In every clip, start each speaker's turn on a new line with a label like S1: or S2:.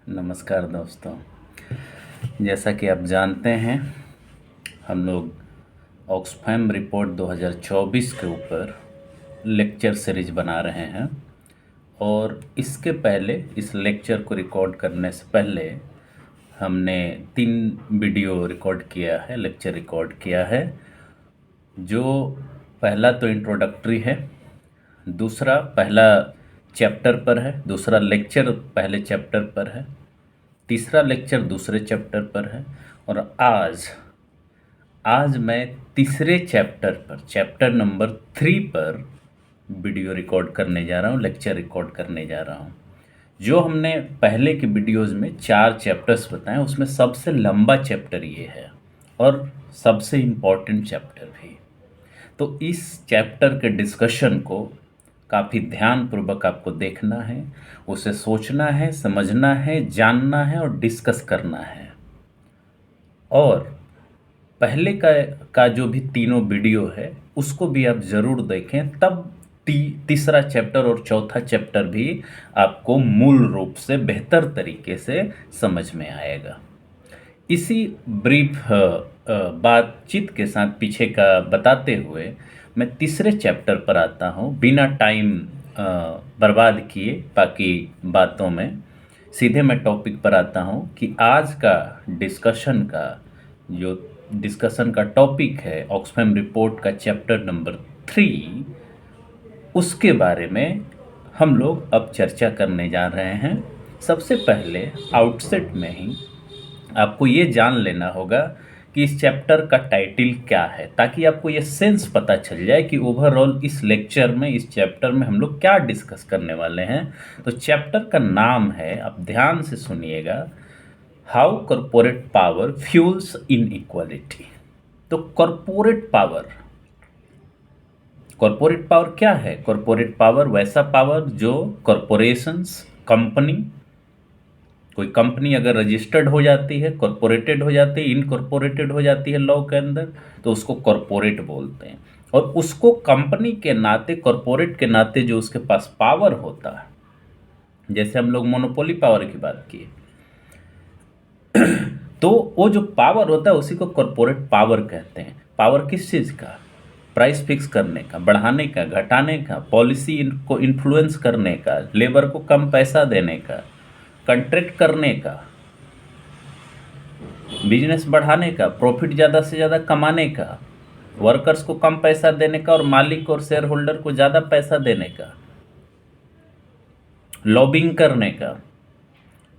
S1: नमस्कार दोस्तों। जैसा कि आप जानते हैं, हम लोग ऑक्सफैम रिपोर्ट 2024 के ऊपर लेक्चर सीरीज बना रहे हैं। और इसके पहले, इस लेक्चर को रिकॉर्ड करने से पहले हमने 3 वीडियो रिकॉर्ड किया है, लेक्चर रिकॉर्ड किया है। जो पहला तो इंट्रोडक्टरी है, दूसरा पहला चैप्टर पर है, दूसरा लेक्चर पहले चैप्टर पर है, तीसरा लेक्चर दूसरे चैप्टर पर है। और आज आज मैं तीसरे चैप्टर पर, चैप्टर नंबर 3 पर वीडियो रिकॉर्ड करने जा रहा हूँ, लेक्चर रिकॉर्ड करने जा रहा हूँ। जो हमने पहले के वीडियोज़ में 4 चैप्टर्स बताए, उसमें सबसे लंबा चैप्टर ये है और सबसे इम्पॉर्टेंट चैप्टर भी। तो इस चैप्टर के डिस्कशन को काफ़ी ध्यानपूर्वक आपको देखना है, उसे सोचना है, समझना है, जानना है और डिस्कस करना है। और पहले का जो भी तीनों वीडियो है उसको भी आप ज़रूर देखें, तब तीसरा चैप्टर और चौथा चैप्टर भी आपको मूल रूप से बेहतर तरीके से समझ में आएगा। इसी ब्रीफ बातचीत के साथ पीछे का बताते हुए मैं तीसरे चैप्टर पर आता हूँ, बिना टाइम बर्बाद किए बाकी बातों में। सीधे मैं टॉपिक पर आता हूँ कि आज का डिस्कशन का टॉपिक है ऑक्सफैम रिपोर्ट का चैप्टर नंबर 3। उसके बारे में हम लोग अब चर्चा करने जा रहे हैं। सबसे पहले आउटसेट में ही आपको ये जान लेना होगा कि इस चैप्टर का टाइटल क्या है, ताकि आपको ये सेंस पता चल जाए कि ओवरऑल इस लेक्चर में, इस चैप्टर में हम लोग क्या डिस्कस करने वाले हैं। तो चैप्टर का नाम है, आप ध्यान से सुनिएगा, how corporate power fuels inequality. तो कॉरपोरेट पावर क्या है? कॉरपोरेट पावर वैसा पावर जो कॉरपोरेशंस, कोई कंपनी अगर रजिस्टर्ड हो जाती है, कॉरपोरेटेड हो जाती है, इनकॉरपोरेटेड हो जाती है लॉ के अंदर, तो उसको कॉरपोरेट बोलते हैं। और उसको कंपनी के नाते, कॉरपोरेट के नाते जो उसके पास पावर होता है, जैसे हम लोग मोनोपोली पावर की बात की, तो वो जो पावर होता है उसी को कॉरपोरेट पावर कहते हैं। पावर किस चीज़ का? प्राइस फिक्स करने का, बढ़ाने का, घटाने का, पॉलिसी को इन्फ्लुएंस करने का, लेबर को कम पैसा देने का, कॉन्ट्रैक्ट करने का, बिजनेस बढ़ाने का, प्रॉफिट ज़्यादा से ज़्यादा कमाने का, वर्कर्स को कम पैसा देने का और मालिक और शेयर होल्डर को ज़्यादा पैसा देने का, लॉबिंग करने का,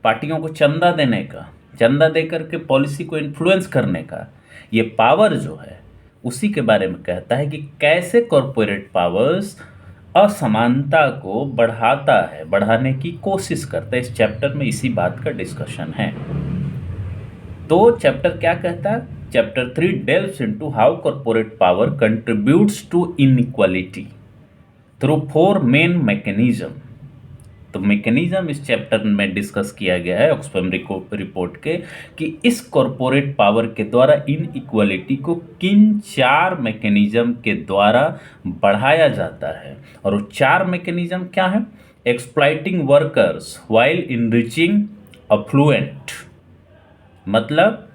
S1: पार्टियों को चंदा देने का, चंदा देकर के पॉलिसी को इन्फ्लुएंस करने का, ये पावर जो है उसी के बारे में कहता है कि कैसे कॉरपोरेट पावर्स असमानता को बढ़ाता है, बढ़ाने की कोशिश करता है। इस चैप्टर में इसी बात का डिस्कशन है। तो चैप्टर क्या कहता है? Chapter 3 delves into how corporate power contributes to inequality through 4 main mechanism। तो मैकेनिज्म इस चैप्टर में डिस्कस किया गया है ऑक्सफैम रिपोर्ट के, कि इस कॉरपोरेट पावर के द्वारा इन इक्वालिटी को किन 4 मैकेनिज्म के द्वारा बढ़ाया जाता है। और वो 4 मैकेनिज्म क्या है? Exploiting workers while enriching affluent, मतलब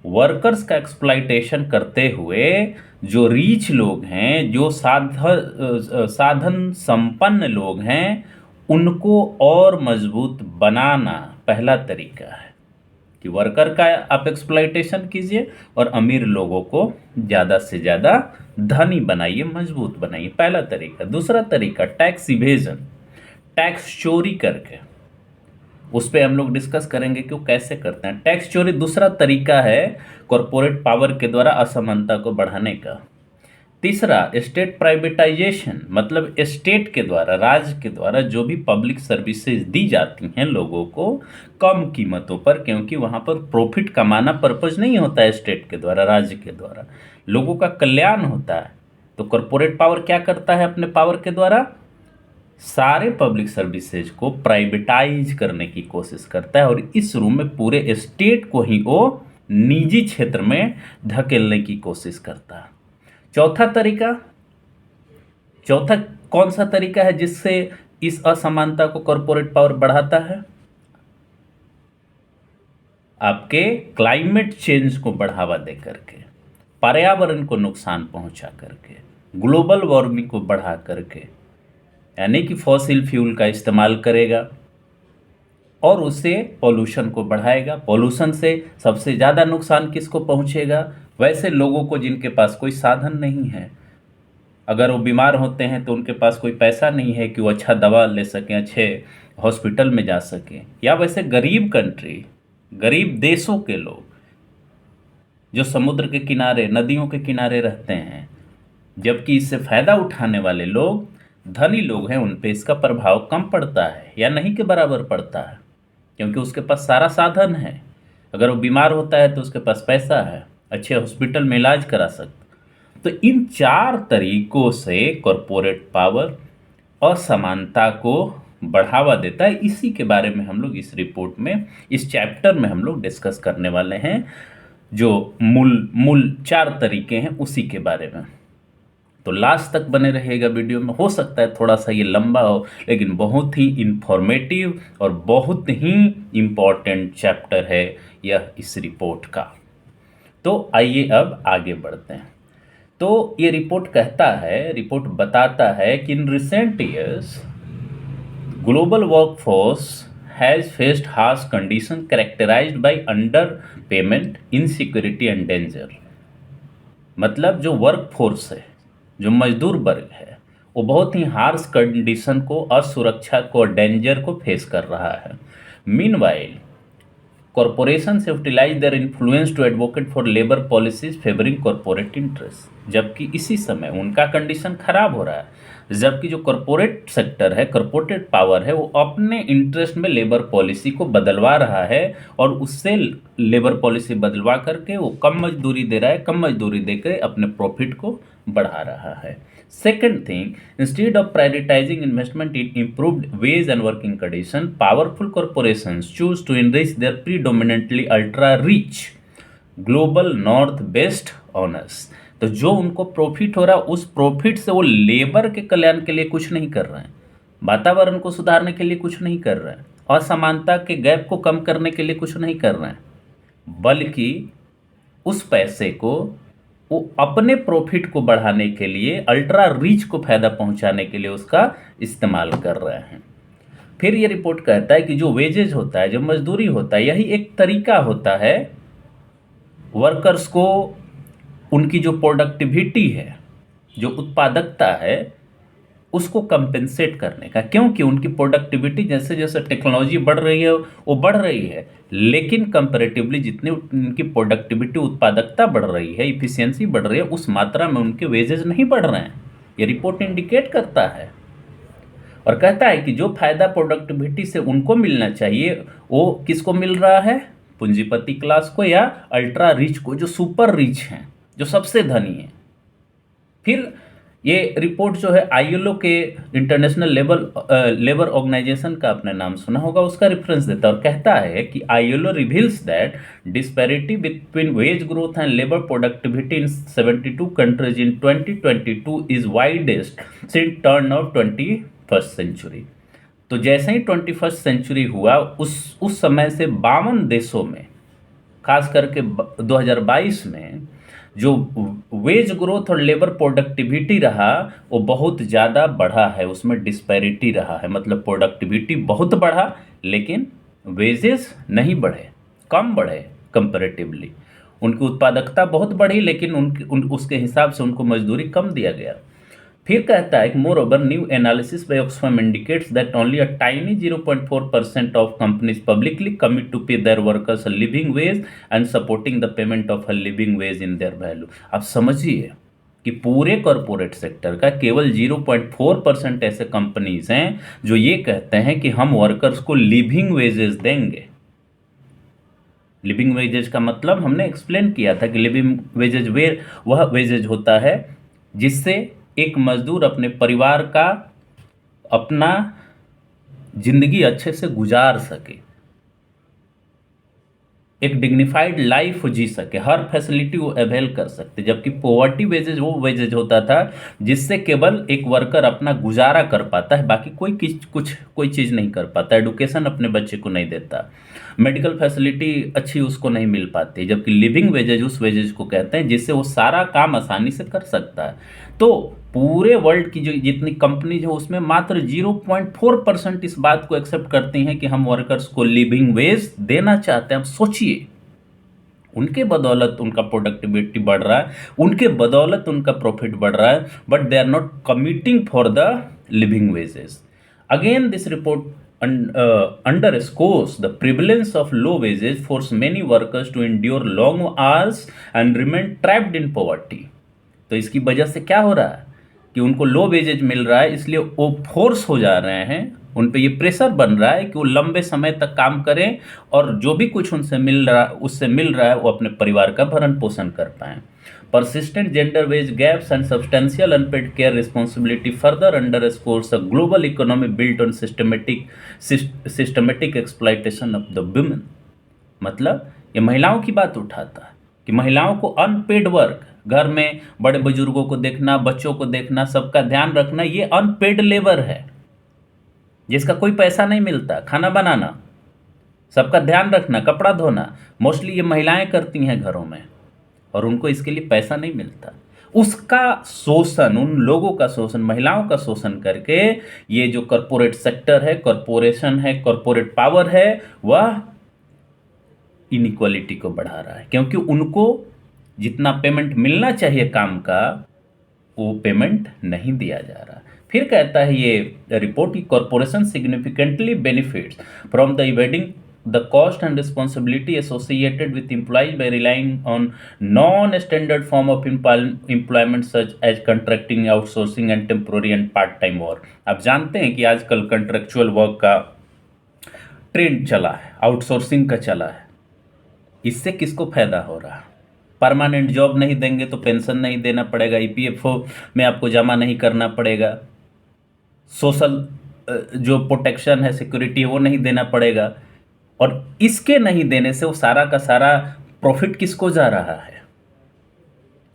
S1: वर्कर्स का एक्सप्लॉइटेशन करते हुए जो रीच लोग हैं, जो साधन संपन्न लोग हैं, उनको और मजबूत बनाना पहला तरीका है कि वर्कर का आप एक्सप्लॉइटेशन कीजिए और अमीर लोगों को ज़्यादा से ज़्यादा धनी बनाइए, मजबूत बनाइए, पहला तरीका। दूसरा तरीका टैक्स इवेजन, टैक्स चोरी करके, उस पर हम लोग डिस्कस करेंगे कि वो कैसे करते हैं। टैक्स चोरी दूसरा तरीका है कॉरपोरेट पावर के द्वारा असमानता को बढ़ाने का। तीसरा स्टेट प्राइवेटाइजेशन, मतलब स्टेट के द्वारा, राज्य के द्वारा जो भी पब्लिक सर्विसेज दी जाती हैं लोगों को कम कीमतों पर, क्योंकि वहाँ पर प्रॉफिट कमाना पर्पज नहीं होता है, स्टेट के द्वारा, राज्य के द्वारा लोगों का कल्याण होता है। तो कॉरपोरेट पावर क्या करता है? अपने पावर के द्वारा सारे पब्लिक सर्विसेज को प्राइवेटाइज करने की कोशिश करता है और इस रूम में पूरे स्टेट को ही वो निजी क्षेत्र में धकेलने की कोशिश करता है। चौथा कौन सा तरीका है जिससे इस असमानता को कॉरपोरेट पावर बढ़ाता है? आपके क्लाइमेट चेंज को बढ़ावा दे करके, पर्यावरण को नुकसान पहुंचा करके, ग्लोबल वार्मिंग को बढ़ा करके, यानी कि फॉसिल फ्यूल का इस्तेमाल करेगा और उससे पॉल्यूशन को बढ़ाएगा। पॉल्यूशन से सबसे ज़्यादा नुकसान किसको पहुंचेगा? वैसे लोगों को जिनके पास कोई साधन नहीं है। अगर वो बीमार होते हैं तो उनके पास कोई पैसा नहीं है कि वो अच्छा दवा ले सकें, अच्छे हॉस्पिटल में जा सकें। या वैसे गरीब कंट्री, गरीब देशों के लोग जो समुद्र के किनारे, नदियों के किनारे रहते हैं, जबकि इससे फ़ायदा उठाने वाले लोग धनी लोग हैं, उन पे इसका प्रभाव कम पड़ता है या नहीं के बराबर पड़ता है, क्योंकि उसके पास सारा साधन है। अगर वो बीमार होता है तो उसके पास पैसा है, अच्छे हॉस्पिटल में इलाज करा सकता। तो इन 4 तरीकों से कॉरपोरेट पावर असमानता को बढ़ावा देता है। इसी के बारे में हम लोग इस रिपोर्ट में, इस चैप्टर में हम लोग डिस्कस करने वाले हैं। जो मूल 4 तरीके हैं उसी के बारे में। तो लास्ट तक बने रहेगा वीडियो में। हो सकता है थोड़ा सा ये लंबा हो, लेकिन बहुत ही इंफॉर्मेटिव और बहुत ही इम्पॉर्टेंट चैप्टर है यह इस रिपोर्ट का। तो आइए अब आगे बढ़ते हैं। तो ये रिपोर्ट कहता है, रिपोर्ट बताता है कि in recent years global workforce has faced harsh condition characterised by under payment, insecurity and danger. मतलब जो वर्क फोर्स है, जो मजदूर वर्ग है, वो बहुत ही हार्श कंडीशन को, असुरक्षा को, डेंजर को फेस कर रहा है। Meanwhile corporations utilize their influence to advocate for labor policies favoring corporate interests। जबकि इसी समय उनका कंडीशन खराब हो रहा है, जबकि जो कॉरपोरेट सेक्टर है, कॉरपोरेट पावर है, वो अपने इंटरेस्ट में लेबर पॉलिसी को बदलवा रहा है और उससे लेबर पॉलिसी बदलवा करके वो कम मजदूरी दे रहा है, कम मजदूरी देकर अपने प्रॉफिट को बढ़ा रहा है। Second thing, instead of prioritizing investment in improved wage and working conditions, powerful corporations choose to enrich their predominantly ultra-rich global north-based owners। तो जो उनको प्रॉफिट हो रहा है, उस प्रॉफिट से वो लेबर के कल्याण के लिए कुछ नहीं कर रहे हैं, वातावरण को सुधारने के लिए कुछ नहीं कर रहे हैं, असमानता के गैप को कम करने के लिए कुछ नहीं कर रहे हैं, बल्कि उस पैसे को वो अपने प्रॉफिट को बढ़ाने के लिए, अल्ट्रा रिच को फायदा पहुंचाने के लिए उसका इस्तेमाल कर रहे हैं। फिर ये रिपोर्ट कहता है कि जो वेजेज होता है, जो मजदूरी होता है, यही एक तरीका होता है वर्कर्स को उनकी जो प्रोडक्टिविटी है, जो उत्पादकता है, उसको कंपेंसेट करने का। क्योंकि उनकी प्रोडक्टिविटी जैसे जैसे टेक्नोलॉजी बढ़ रही है वो बढ़ रही है, लेकिन कंपैरेटिवली जितनी उनकी प्रोडक्टिविटी, उत्पादकता बढ़ रही है, इफिशियंसी बढ़ रही है, उस मात्रा में उनके वेजेस नहीं बढ़ रहे हैं। ये रिपोर्ट इंडिकेट करता है और कहता है कि जो फायदा प्रोडक्टिविटी से उनको मिलना चाहिए वो किसको मिल रहा है? पूंजीपति क्लास को या अल्ट्रा रिच को, जो सुपर रिच हैं, जो सबसे धनी हैं। फिर ये रिपोर्ट जो है आईएलओ के, इंटरनेशनल लेबर ऑर्गेनाइजेशन का आपने नाम सुना होगा, उसका रेफरेंस देता है और कहता है कि ILO reveals that disparity between wage growth and labour productivity in 72 countries in 2022 is widest since turn of 21st century. तो जैसे ही 21st सेंचुरी हुआ, उस समय से 52 देशों में, खास करके 2022 में, जो वेज ग्रोथ और लेबर प्रोडक्टिविटी रहा वो बहुत ज़्यादा बढ़ा है, उसमें डिस्पैरिटी रहा है। मतलब प्रोडक्टिविटी बहुत बढ़ा लेकिन वेजेस नहीं बढ़े, कम बढ़े कंपैरेटिवली। उनकी उत्पादकता बहुत बढ़ी लेकिन उसके हिसाब से उनको मजदूरी कम दिया गया। फिर कहता है कि moreover new analysis by Oxfam indicates that only a tiny 0.4% of companies publicly commit to pay their workers a living wage and supporting the payment of a living wage in their value. आप समझिए कि पूरे corporate sector का केवल 0.4% ऐसे companies हैं जो ये कहते हैं कि हम वर्कर्स को लिविंग वेजेस देंगे। लिविंग वेजेज का मतलब हमने एक्सप्लेन किया था कि लिविंग वेजेज वह वेजेज होता है जिससे एक मजदूर अपने परिवार का, अपना जिंदगी अच्छे से गुजार सके। एक डिग्निफाइड लाइफ जी सके, हर फैसिलिटी वो अवेल कर सकते। जबकि पॉवर्टी वेजेज वो वेजेज होता था जिससे केवल एक वर्कर अपना गुजारा कर पाता है, बाकी कोई चीज़ नहीं कर पाता, एडुकेशन अपने बच्चे को नहीं देता, मेडिकल फैसिलिटी अच्छी उसको नहीं मिल पाती। जबकि लिविंग वेजेज उस वेजेज को कहते हैं जिससे वो सारा काम आसानी से कर सकता है। तो पूरे वर्ल्ड की जो जितनी कंपनीज है उसमें मात्र 0.4% इस बात को एक्सेप्ट करती हैं कि हम वर्कर्स को लिविंग वेज देना चाहते हैं। अब सोचिए, उनके बदौलत उनका प्रोडक्टिविटी बढ़ रहा है, उनके बदौलत उनका प्रॉफिट बढ़ रहा है, but they are not committing for the living wages. Again this report underscores the prevalence of low wages force many workers to endure long hours and remain trapped in poverty। तो इसकी वजह से क्या हो रहा है कि उनको लो वेजेज मिल रहा है, इसलिए वो फोर्स हो जा रहे हैं, उन पे ये प्रेशर बन रहा है कि वो लंबे समय तक काम करें और जो भी कुछ उससे मिल रहा है वो अपने परिवार का भरण पोषण कर पाएं। Persistent gender wage gaps and substantial unpaid care responsibility further underscores a global economy built on systematic exploitation of the women। मतलब ये महिलाओं की बात उठाता है कि महिलाओं को अनपेड वर्क, घर में बड़े बुजुर्गों को देखना, बच्चों को देखना, सबका ध्यान रखना, ये अनपेड लेबर है जिसका कोई पैसा नहीं मिलता। खाना बनाना, सबका ध्यान रखना, कपड़ा धोना, मोस्टली ये महिलाएं करती हैं घरों में और उनको इसके लिए पैसा नहीं मिलता। उसका शोषण, उन लोगों का शोषण, महिलाओं का शोषण करके ये जो कॉरपोरेट सेक्टर है, कॉरपोरेशन है, कॉरपोरेट पावर है, वह इनइक्वालिटी को बढ़ा रहा है, क्योंकि उनको जितना पेमेंट मिलना चाहिए काम का वो पेमेंट नहीं दिया जा रहा। फिर कहता है ये रिपोर्ट कि corporation significantly benefits from the evading the cost and responsibility associated with employees by relying on non-standard form of employment such as contracting, outsourcing and temporary and part-time work। आप जानते हैं कि आजकल कंट्रेक्चुअल वर्क का trend चला है, outsourcing का चला है। इससे किसको फायदा हो रहा है? परमानेंट जॉब नहीं देंगे तो पेंशन नहीं देना पड़ेगा, ईपीएफओ में आपको जमा नहीं करना पड़ेगा, सोशल जो प्रोटेक्शन है, सिक्योरिटी है, वो नहीं देना पड़ेगा। और इसके नहीं देने से वो सारा का सारा प्रॉफिट किसको जा रहा है?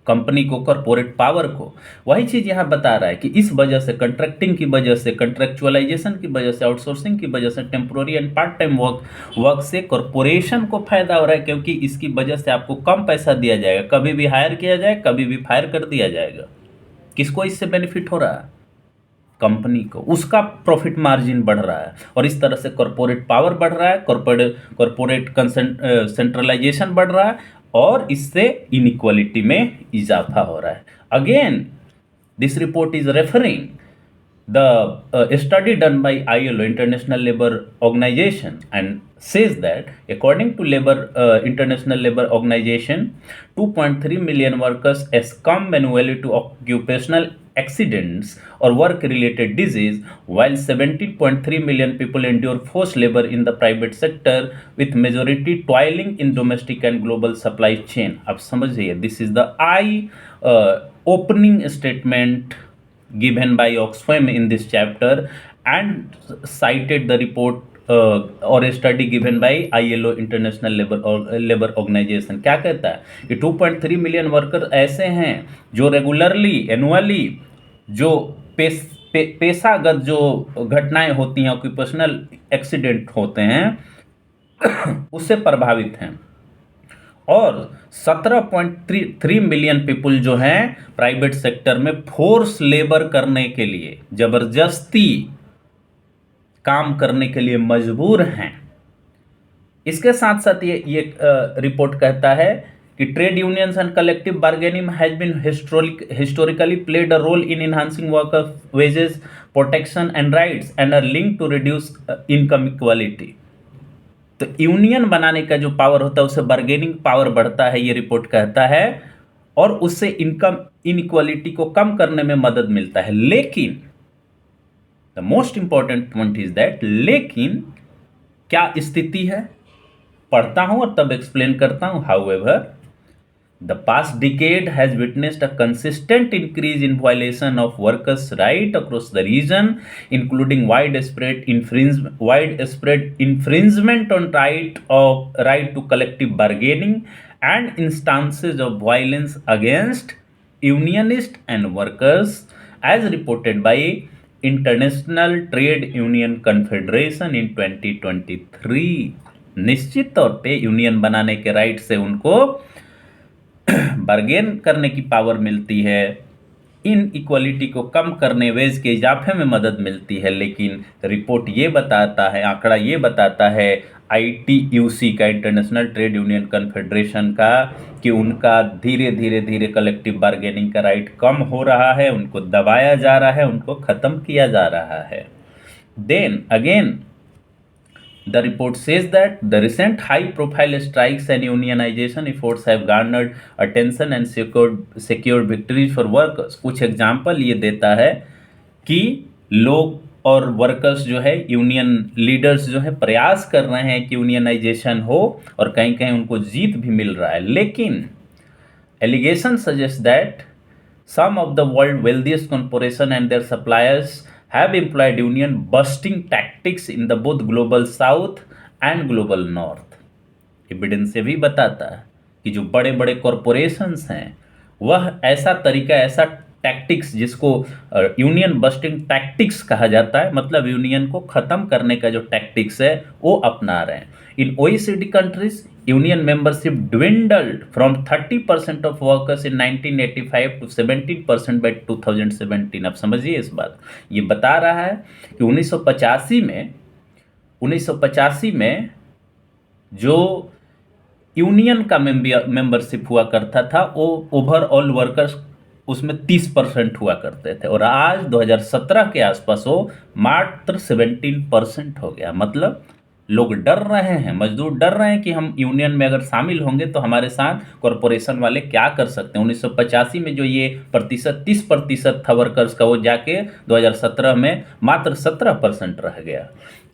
S1: कंपनी को, कॉर्पोरेट पावर को। वही चीज यहां बता रहा है कि इस वजह से, कंट्रैक्टिंग की वजह से, कंट्रेक्चुअलाइजेशन की वजह से, आउटसोर्सिंग की वजह से, temporary and part time work से कॉर्पोरेशन को फायदा हो रहा है, क्योंकि इसकी वजह से आपको कम पैसा दिया जाएगा, कभी भी हायर किया जाए, कभी भी फायर कर दिया जाएगा। किसको इससे बेनिफिट हो रहा है? कंपनी को, उसका प्रॉफिट मार्जिन बढ़ रहा है और इस तरह से कॉर्पोरेट पावर बढ़ रहा है, कॉर्पोरेट सेंट्रलाइजेशन बढ़ रहा है और इससे इनइक्वालिटी में इजाफा हो रहा है। Again this report is referring the study done by ILO, International Labour Organization, and says that according to International Labour Organization, 2.3 million workers succumb annually to occupational accidents or work-related disease, while 17.3 million people endure forced labor in the private sector, with majority toiling in domestic and global supply chain। अब समझिए, this is the opening statement given by Oxfam in this chapter and cited the report और study given by ILO, international labour organisation. क्या कहता है कि 2.3 million worker ऐसे हैं जो रेगुलरली, एनुअली जो पेशागत जो घटनाएं होती हैं, ऑक्यूपेशनल एक्सीडेंट होते हैं, उससे प्रभावित हैं, और 17.3 मिलियन पीपल जो हैं प्राइवेट सेक्टर में फोर्स लेबर करने के लिए, जबरदस्ती काम करने के लिए मजबूर हैं। इसके साथ साथ ये रिपोर्ट कहता है कि trade unions and collective bargaining has been historically played a role in enhancing worker wages, protection and rights and are linked to reduce income equality. तो यूनियन बनाने का जो पावर होता है उससे बार्गेनिंग पावर बढ़ता है, ये रिपोर्ट कहता है, और उससे इनकम इनइक्वालिटी को कम करने में मदद मिलता है। लेकिन the most important point is that, लेकिन क्या स्थिति है? पढ़ता हूं और तब एक्सप्लेन करता हूं। However The past decade has witnessed a consistent increase in violation of workers' rights across the region, including widespread infringement on right to collective bargaining and instances of violence against unionists and workers, as reported by International Trade Union Confederation in 2023। निश्चित तौर पे union बनाने के right से उनको bargain करने की power मिलती है, इन इक्वलिटी को कम करने, वेज के इजाफे में मदद मिलती है। लेकिन रिपोर्ट ये बताता है, आंकड़ा ये बताता है ITUC का, इंटरनेशनल ट्रेड यूनियन कन्फेडरेशन का, कि उनका धीरे धीरे धीरे कलेक्टिव बार्गेनिंग का राइट कम हो रहा है, उनको दबाया जा रहा है, उनको ख़त्म किया जा रहा है। Then again the report says that the recent high-profile strikes and unionization efforts have garnered attention and secured victories for workers। कुछ एग्जाम्पल ये देता है कि लोग और वर्कर्स जो है, यूनियन लीडर्स जो है, प्रयास कर रहे हैं कि यूनियनाइजेशन हो और कहीं कहीं उनको जीत भी मिल रहा है। लेकिन allegation suggest that some of the world wealthiest corporation and their suppliers have employed union busting tactics in the both global south and global north। Evidence से भी बताता है कि जो बड़े बड़े कॉरपोरेशंस हैं वह ऐसा तरीका, ऐसा टैक्टिक्स, जिसको यूनियन बस्टिंग टैक्टिक्स कहा जाता है, मतलब यूनियन को ख़त्म करने का जो टैक्टिक्स है वो अपना रहे हैं। इन OECD countries union membership dwindled from 30% of workers in 1985 to 17% by 2017। अब समझिए इस बात, ये बता रहा है कि 1985 में जो यूनियन का मेंबरशिप हुआ करता था वो ओवरऑल वर्कर्स उसमें 30% हुआ करते थे, और आज 2017 के आसपास वो मात्र 17% हो गया। मतलब लोग डर रहे हैं, मजदूर डर रहे हैं कि हम यूनियन में अगर शामिल होंगे तो हमारे साथ कॉरपोरेशन वाले क्या कर सकते हैं। 1985 में जो ये प्रतिशत 30% था वर्कर्स का, वो जाके 2017 में मात्र 17% रह गया।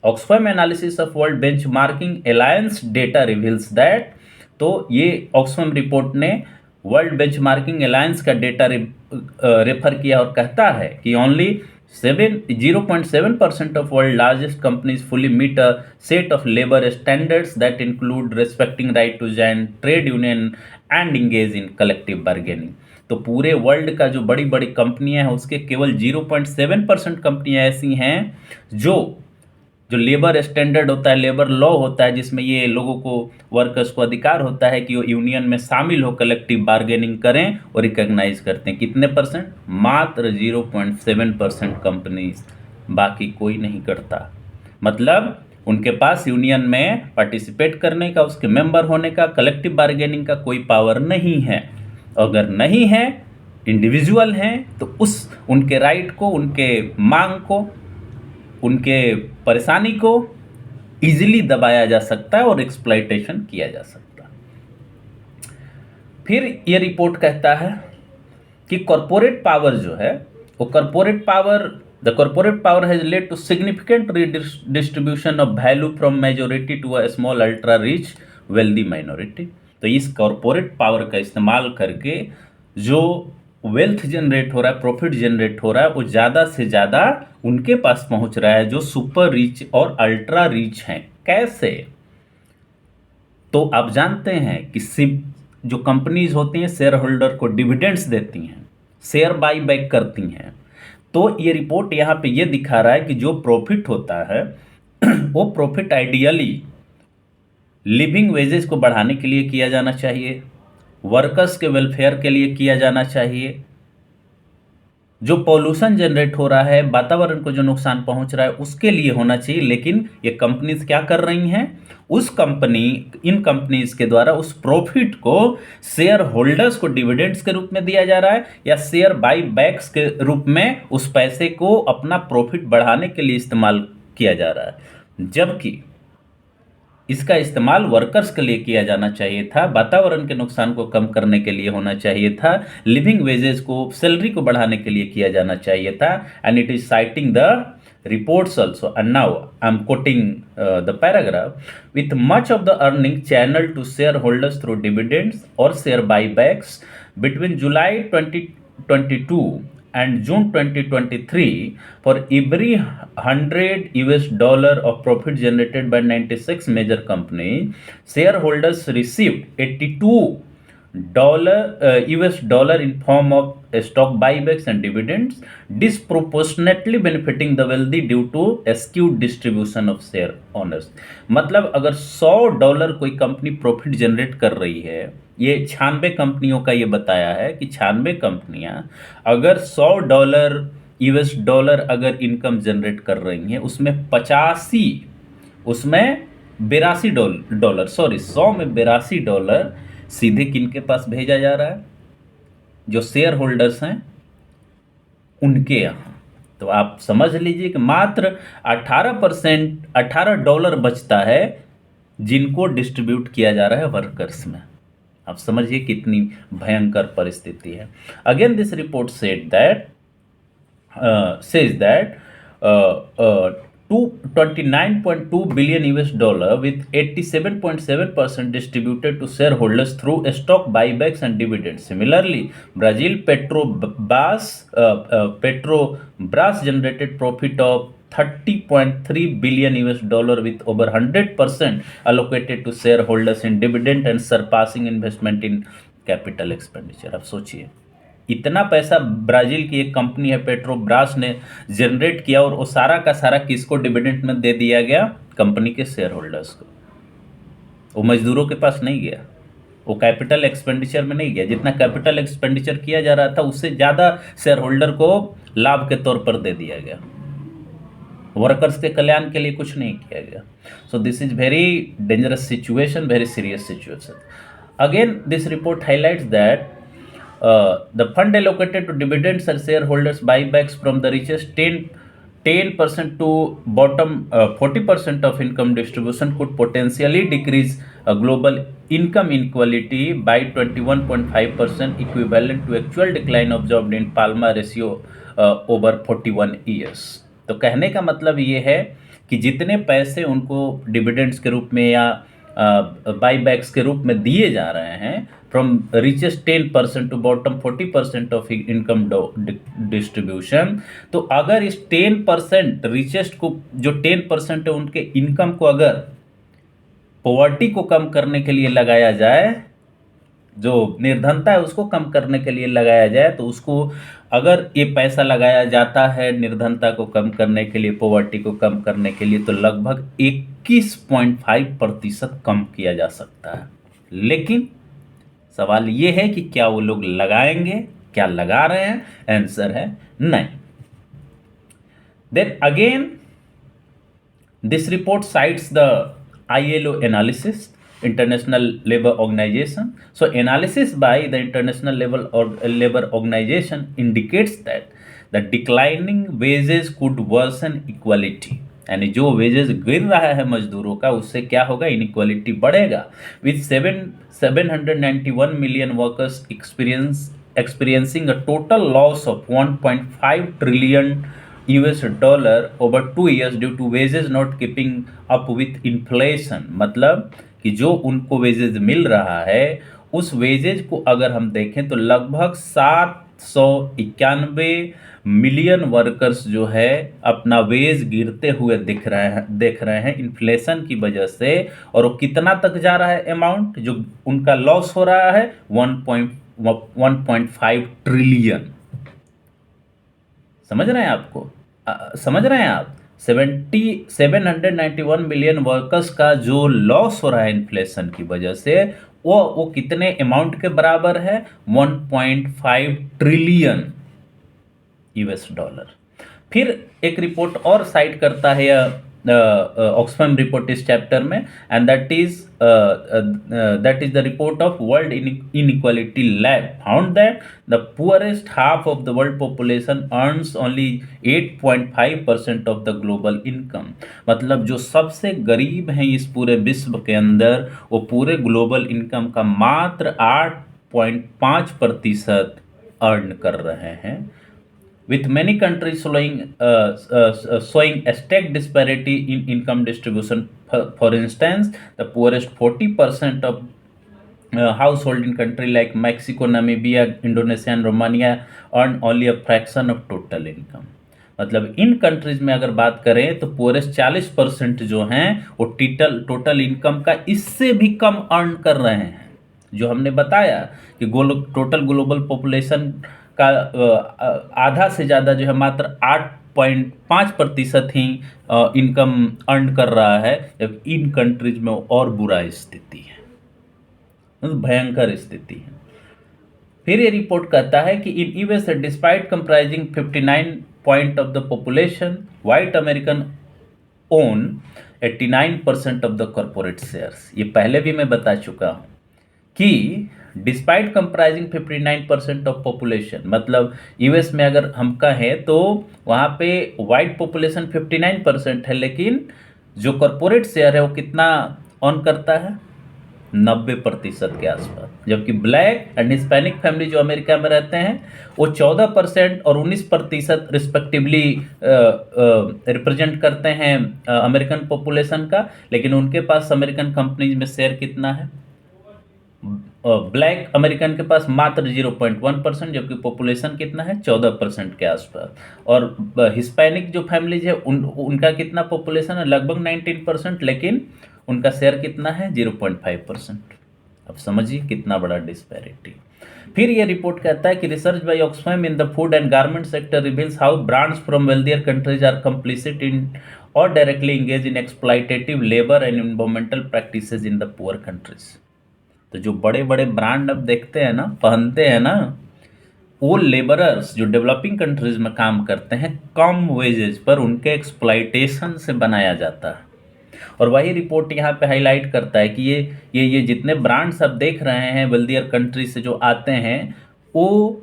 S1: Oxfam analysis of world benchmarking alliance data reveals that, तो ये ऑक्सफैम रिपोर्ट ने वर्ल्ड बेंचमार्किंग अलायंस का डेटा रेफर किया और कहता है कि only 0.7% of world largest companies fully meet a set of labor standards that include respecting right to join trade union and engage in collective bargaining। तो पूरे world का जो बड़ी बड़ी कंपनियां हैं उसके केवल 0.7% कंपनियां ऐसी हैं जो लेबर स्टैंडर्ड होता है, लेबर लॉ होता है, जिसमें ये लोगों को, वर्कर्स को अधिकार होता है कि वो यूनियन में शामिल हो, कलेक्टिव बार्गेनिंग करें, और रिकॉग्नाइज करते हैं। कितने परसेंट? मात्र 0.7% कंपनीज, बाकी कोई नहीं करता। मतलब उनके पास यूनियन में पार्टिसिपेट करने का, उसके मेंबर होने का, कलेक्टिव बार्गेनिंग का कोई पावर नहीं है। अगर नहीं है, इंडिविजुअल हैं, तो उनके राइट को, उनके मांग को, उनके परेशानी को इजीली दबाया जा सकता है और एक्सप्लॉइटेशन किया जा सकता है। फिर ये रिपोर्ट कहता है कि कॉर्पोरेट पावर जो है, वो the corporate power has led to significant distribution of value from majority to a small ultra rich wealthy minority. तो इस कॉर्पोरेट पावर का इस्तेमाल करके जो वेल्थ जनरेट हो रहा है, प्रॉफिट जनरेट हो रहा है, वो ज़्यादा से ज़्यादा उनके पास पहुंच रहा है जो सुपर रिच और अल्ट्रा रिच हैं। कैसे? तो आप जानते हैं कि जो कंपनीज होती हैं शेयर होल्डर को डिविडेंड्स देती हैं, शेयर बाई बैक करती हैं। तो ये रिपोर्ट यहाँ पे ये दिखा रहा है कि जो प्रॉफिट होता है वो प्रॉफिट आइडियली लिविंग वेजेस को बढ़ाने के लिए किया जाना चाहिए, वर्कर्स के वेलफेयर के लिए किया जाना चाहिए। जो पॉल्यूशन जनरेट हो रहा है, वातावरण को जो नुकसान पहुंच रहा है, उसके लिए होना चाहिए। लेकिन ये कंपनीज क्या कर रही हैं? इन कंपनीज के द्वारा उस प्रॉफिट को शेयर होल्डर्स को डिविडेंड्स के रूप में दिया जा रहा है, या शेयर बाई बैक्स के रूप में उस पैसे को अपना प्रॉफिट बढ़ाने के लिए इस्तेमाल किया जा रहा है। जबकि इसका इस्तेमाल वर्कर्स के लिए किया जाना चाहिए था, वातावरण के नुकसान को कम करने के लिए होना चाहिए था, लिविंग वेजेस को, सैलरी को बढ़ाने के लिए किया जाना चाहिए था। And it is citing the reports also, and now I'm quoting the paragraph, with much of the earning channeled to shareholders through dividends or share buybacks between July 2022 and June 2023. For every $100 of profit generated by 96 major companies, shareholders received $82 in form of stock buybacks and dividends, disproportionately benefiting the wealthy due to skewed distribution of share owners. मतलब अगर $100 कोई company profit generate कर रही है, ये 96 कंपनियों का ये बताया है कि 96 कंपनियां अगर $100 अगर इनकम जनरेट कर रही हैं, उसमें 85, उसमें $82, सॉरी 100 में $82 सीधे किनके पास भेजा जा रहा है? जो शेयर होल्डर्स हैं उनके यहाँ। तो आप समझ लीजिए कि मात्र 18% $18 बचता है जिनको डिस्ट्रीब्यूट किया जा रहा है वर्कर्स में। आप समझिए कितनी भयंकर परिस्थिति है। Again this report says that 29.2 billion $, with 87.7% distributed to shareholders through stock buybacks and dividends. Similarly, Brazil Petrobras generated profit of $30.3 billion with over 100% allocated to shareholders in dividend and surpassing investment in capital expenditure. अब सोचिए, इतना पैसा Brazil की एक company है Petrobras ने generate किया और वो सारा का सारा किसको डिविडेंड में दे दिया गया? कंपनी के शेयर होल्डर्स को। वो मजदूरों के पास नहीं गया, वो कैपिटल एक्सपेंडिचर में नहीं गया। जितना कैपिटल एक्सपेंडिचर किया जा रहा था उससे ज़्यादा शेयर होल्डर को लाभ के तौर पर दे दिया गया। वर्कर्स के कल्याण के लिए कुछ नहीं किया गया। सो this is very dangerous situation, very serious situation. Again this report highlights that the fund allocated to dividends and shareholders buybacks from the richest 10% to bottom 40% of income distribution could potentially decrease global income inequality by 21.5%, equivalent to actual decline observed in Palma ratio over 41 years. तो कहने का मतलब ये है कि जितने पैसे उनको डिविडेंड्स के रूप में या बाईबैक्स के रूप में दिए जा रहे हैं from richest 10% to bottom 40% of income distribution, तो अगर इस 10% रिचेस्ट को, जो 10% है उनके इनकम को अगर पॉवर्टी को कम करने के लिए लगाया जाए, जो निर्धनता है उसको कम करने के लिए लगाया जाए, तो उसको अगर ये पैसा लगाया जाता है निर्धनता को कम करने के लिए, पॉवर्टी को कम करने के लिए, तो लगभग 21.5% कम किया जा सकता है। लेकिन सवाल ये है कि क्या वो लोग लगाएंगे? क्या लगा रहे हैं? आंसर है नहीं। Then again this report cites the ILO analysis, International Labour Organization. So analysis by the International Labour Organization indicates that the declining wages could worsen equality. यानी जो वेजेस गिर रहा है मजदूरों का, उससे क्या होगा? इनइक्वालिटी बढ़ेगा। With 791 million workers experiencing a total loss of $1.5 trillion over 2 years due to wages not keeping up with inflation. मतलब कि जो उनको वेजेस मिल रहा है उस वेजेज को अगर हम देखें तो लगभग 791 मिलियन वर्कर्स जो है अपना वेज गिरते हुए देख रहे हैं इन्फ्लेशन की वजह से। और वो कितना तक जा रहा है अमाउंट जो उनका लॉस हो रहा है? 1.5 ट्रिलियन। समझ रहे हैं आपको? समझ रहे हैं आप? 791 मिलियन वर्कर्स का जो लॉस हो रहा है इन्फ्लेशन की वजह से, वो कितने अमाउंट के बराबर है? 1.5 ट्रिलियन $। फिर एक रिपोर्ट और साइट करता है ऑक्सफैम रिपोर्ट इस चैप्टर में, and that is the report of world inequality lab found that the poorest half of the world population earns only 8.5% of the global income. मतलब जो सबसे गरीब हैं इस पूरे विश्व के अंदर, वो पूरे ग्लोबल इनकम का मात्र 8.5% अर्न कर रहे हैं। with many countries showing a stacked disparity in income distribution. For instance, the poorest 40% of household in country like Mexico, Namibia, Indonesia and Romania earn only a fraction of total income. मतलब इन countries में अगर बात करें तो poorest 40% जो हैं वो total income का इससे भी कम अर्न कर रहे हैं। जो हमने बताया कि टोटल ग्लोबल पॉपुलेशन का आधा से ज़्यादा जो है मात्र 8.5% ही इनकम अर्न कर रहा है, जब इन कंट्रीज में और बुरा स्थिति है, मतलब भयंकर स्थिति है। फिर ये रिपोर्ट कहता है कि in US despite comprising 59% of the population, white American own 89% of the corporate shares. ये पहले भी मैं बता चुका हूँ कि डिस्पाइट कंप्राइजिंग 59% ऑफ पॉपुलेशन, मतलब यूएस में अगर हम कहें तो वहाँ पे वाइट पॉपुलेशन 59% है, लेकिन जो कॉर्पोरेट शेयर है वो कितना ऑन करता है, 90% के आसपास। जबकि ब्लैक एंड हिस्पैनिक फैमिली जो अमेरिका में रहते हैं वो 14% और 19% रिस्पेक्टिवली रिप्रेजेंट करते हैं अमेरिकन पॉपुलेशन का, लेकिन उनके पास अमेरिकन कंपनीज में शेयर कितना है, ब्लैक अमेरिकन के पास मात्र 0.1%, जबकि पॉपुलेशन कितना है 14% के आसपास। और हिस्पैनिक जो फैमिलीज है उनका कितना पॉपुलेशन है, लगभग 19%, लेकिन उनका शेयर कितना है 0.5%। अब समझिए कितना बड़ा डिस्पैरिटी। फिर ये रिपोर्ट कहता है कि research by Oxfam in the food and garment sector reveals how brands from wealthier countries are complicit in or directly engage in exploitative labour and environmental practices in the poor countries. तो जो बड़े बड़े brand अब देखते हैं ना, पहनते हैं ना, वो लेबरर्स जो डेवलपिंग कंट्रीज में काम करते हैं कम वेजेज पर उनके एक्सप्लॉयटेशन से बनाया जाता है। और वही रिपोर्ट यहाँ पे हाईलाइट करता है कि ये जितने ब्रांड्स आप देख रहे हैं वेल्दियर कंट्री से जो आते हैं, वो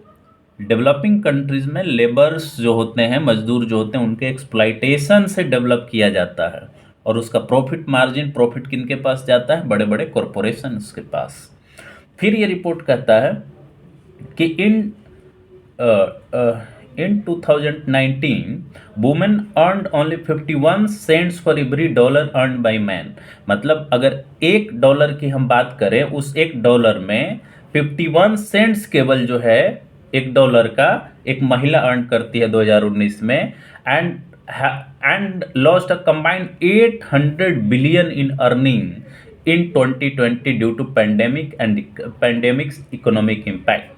S1: डेवलपिंग कंट्रीज में लेबर्स जो होते हैं, मजदूर जो होते हैं, उनके एक्सप्लॉयटेशन से डेवलप किया जाता है। और उसका प्रॉफिट किनके पास जाता है, बड़े बड़े कॉरपोरेशंस के पास। फिर ये रिपोर्ट कहता है कि in 2019 women earned only 51 cents for every dollar earned by man। मतलब अगर $1 की हम बात करें, उस $1 में 51 सेंट्स केवल जो है $1 का एक महिला अर्न करती है 2019 में, and lost a combined 800 billion in earning in 2020 due to pandemic's economic impact।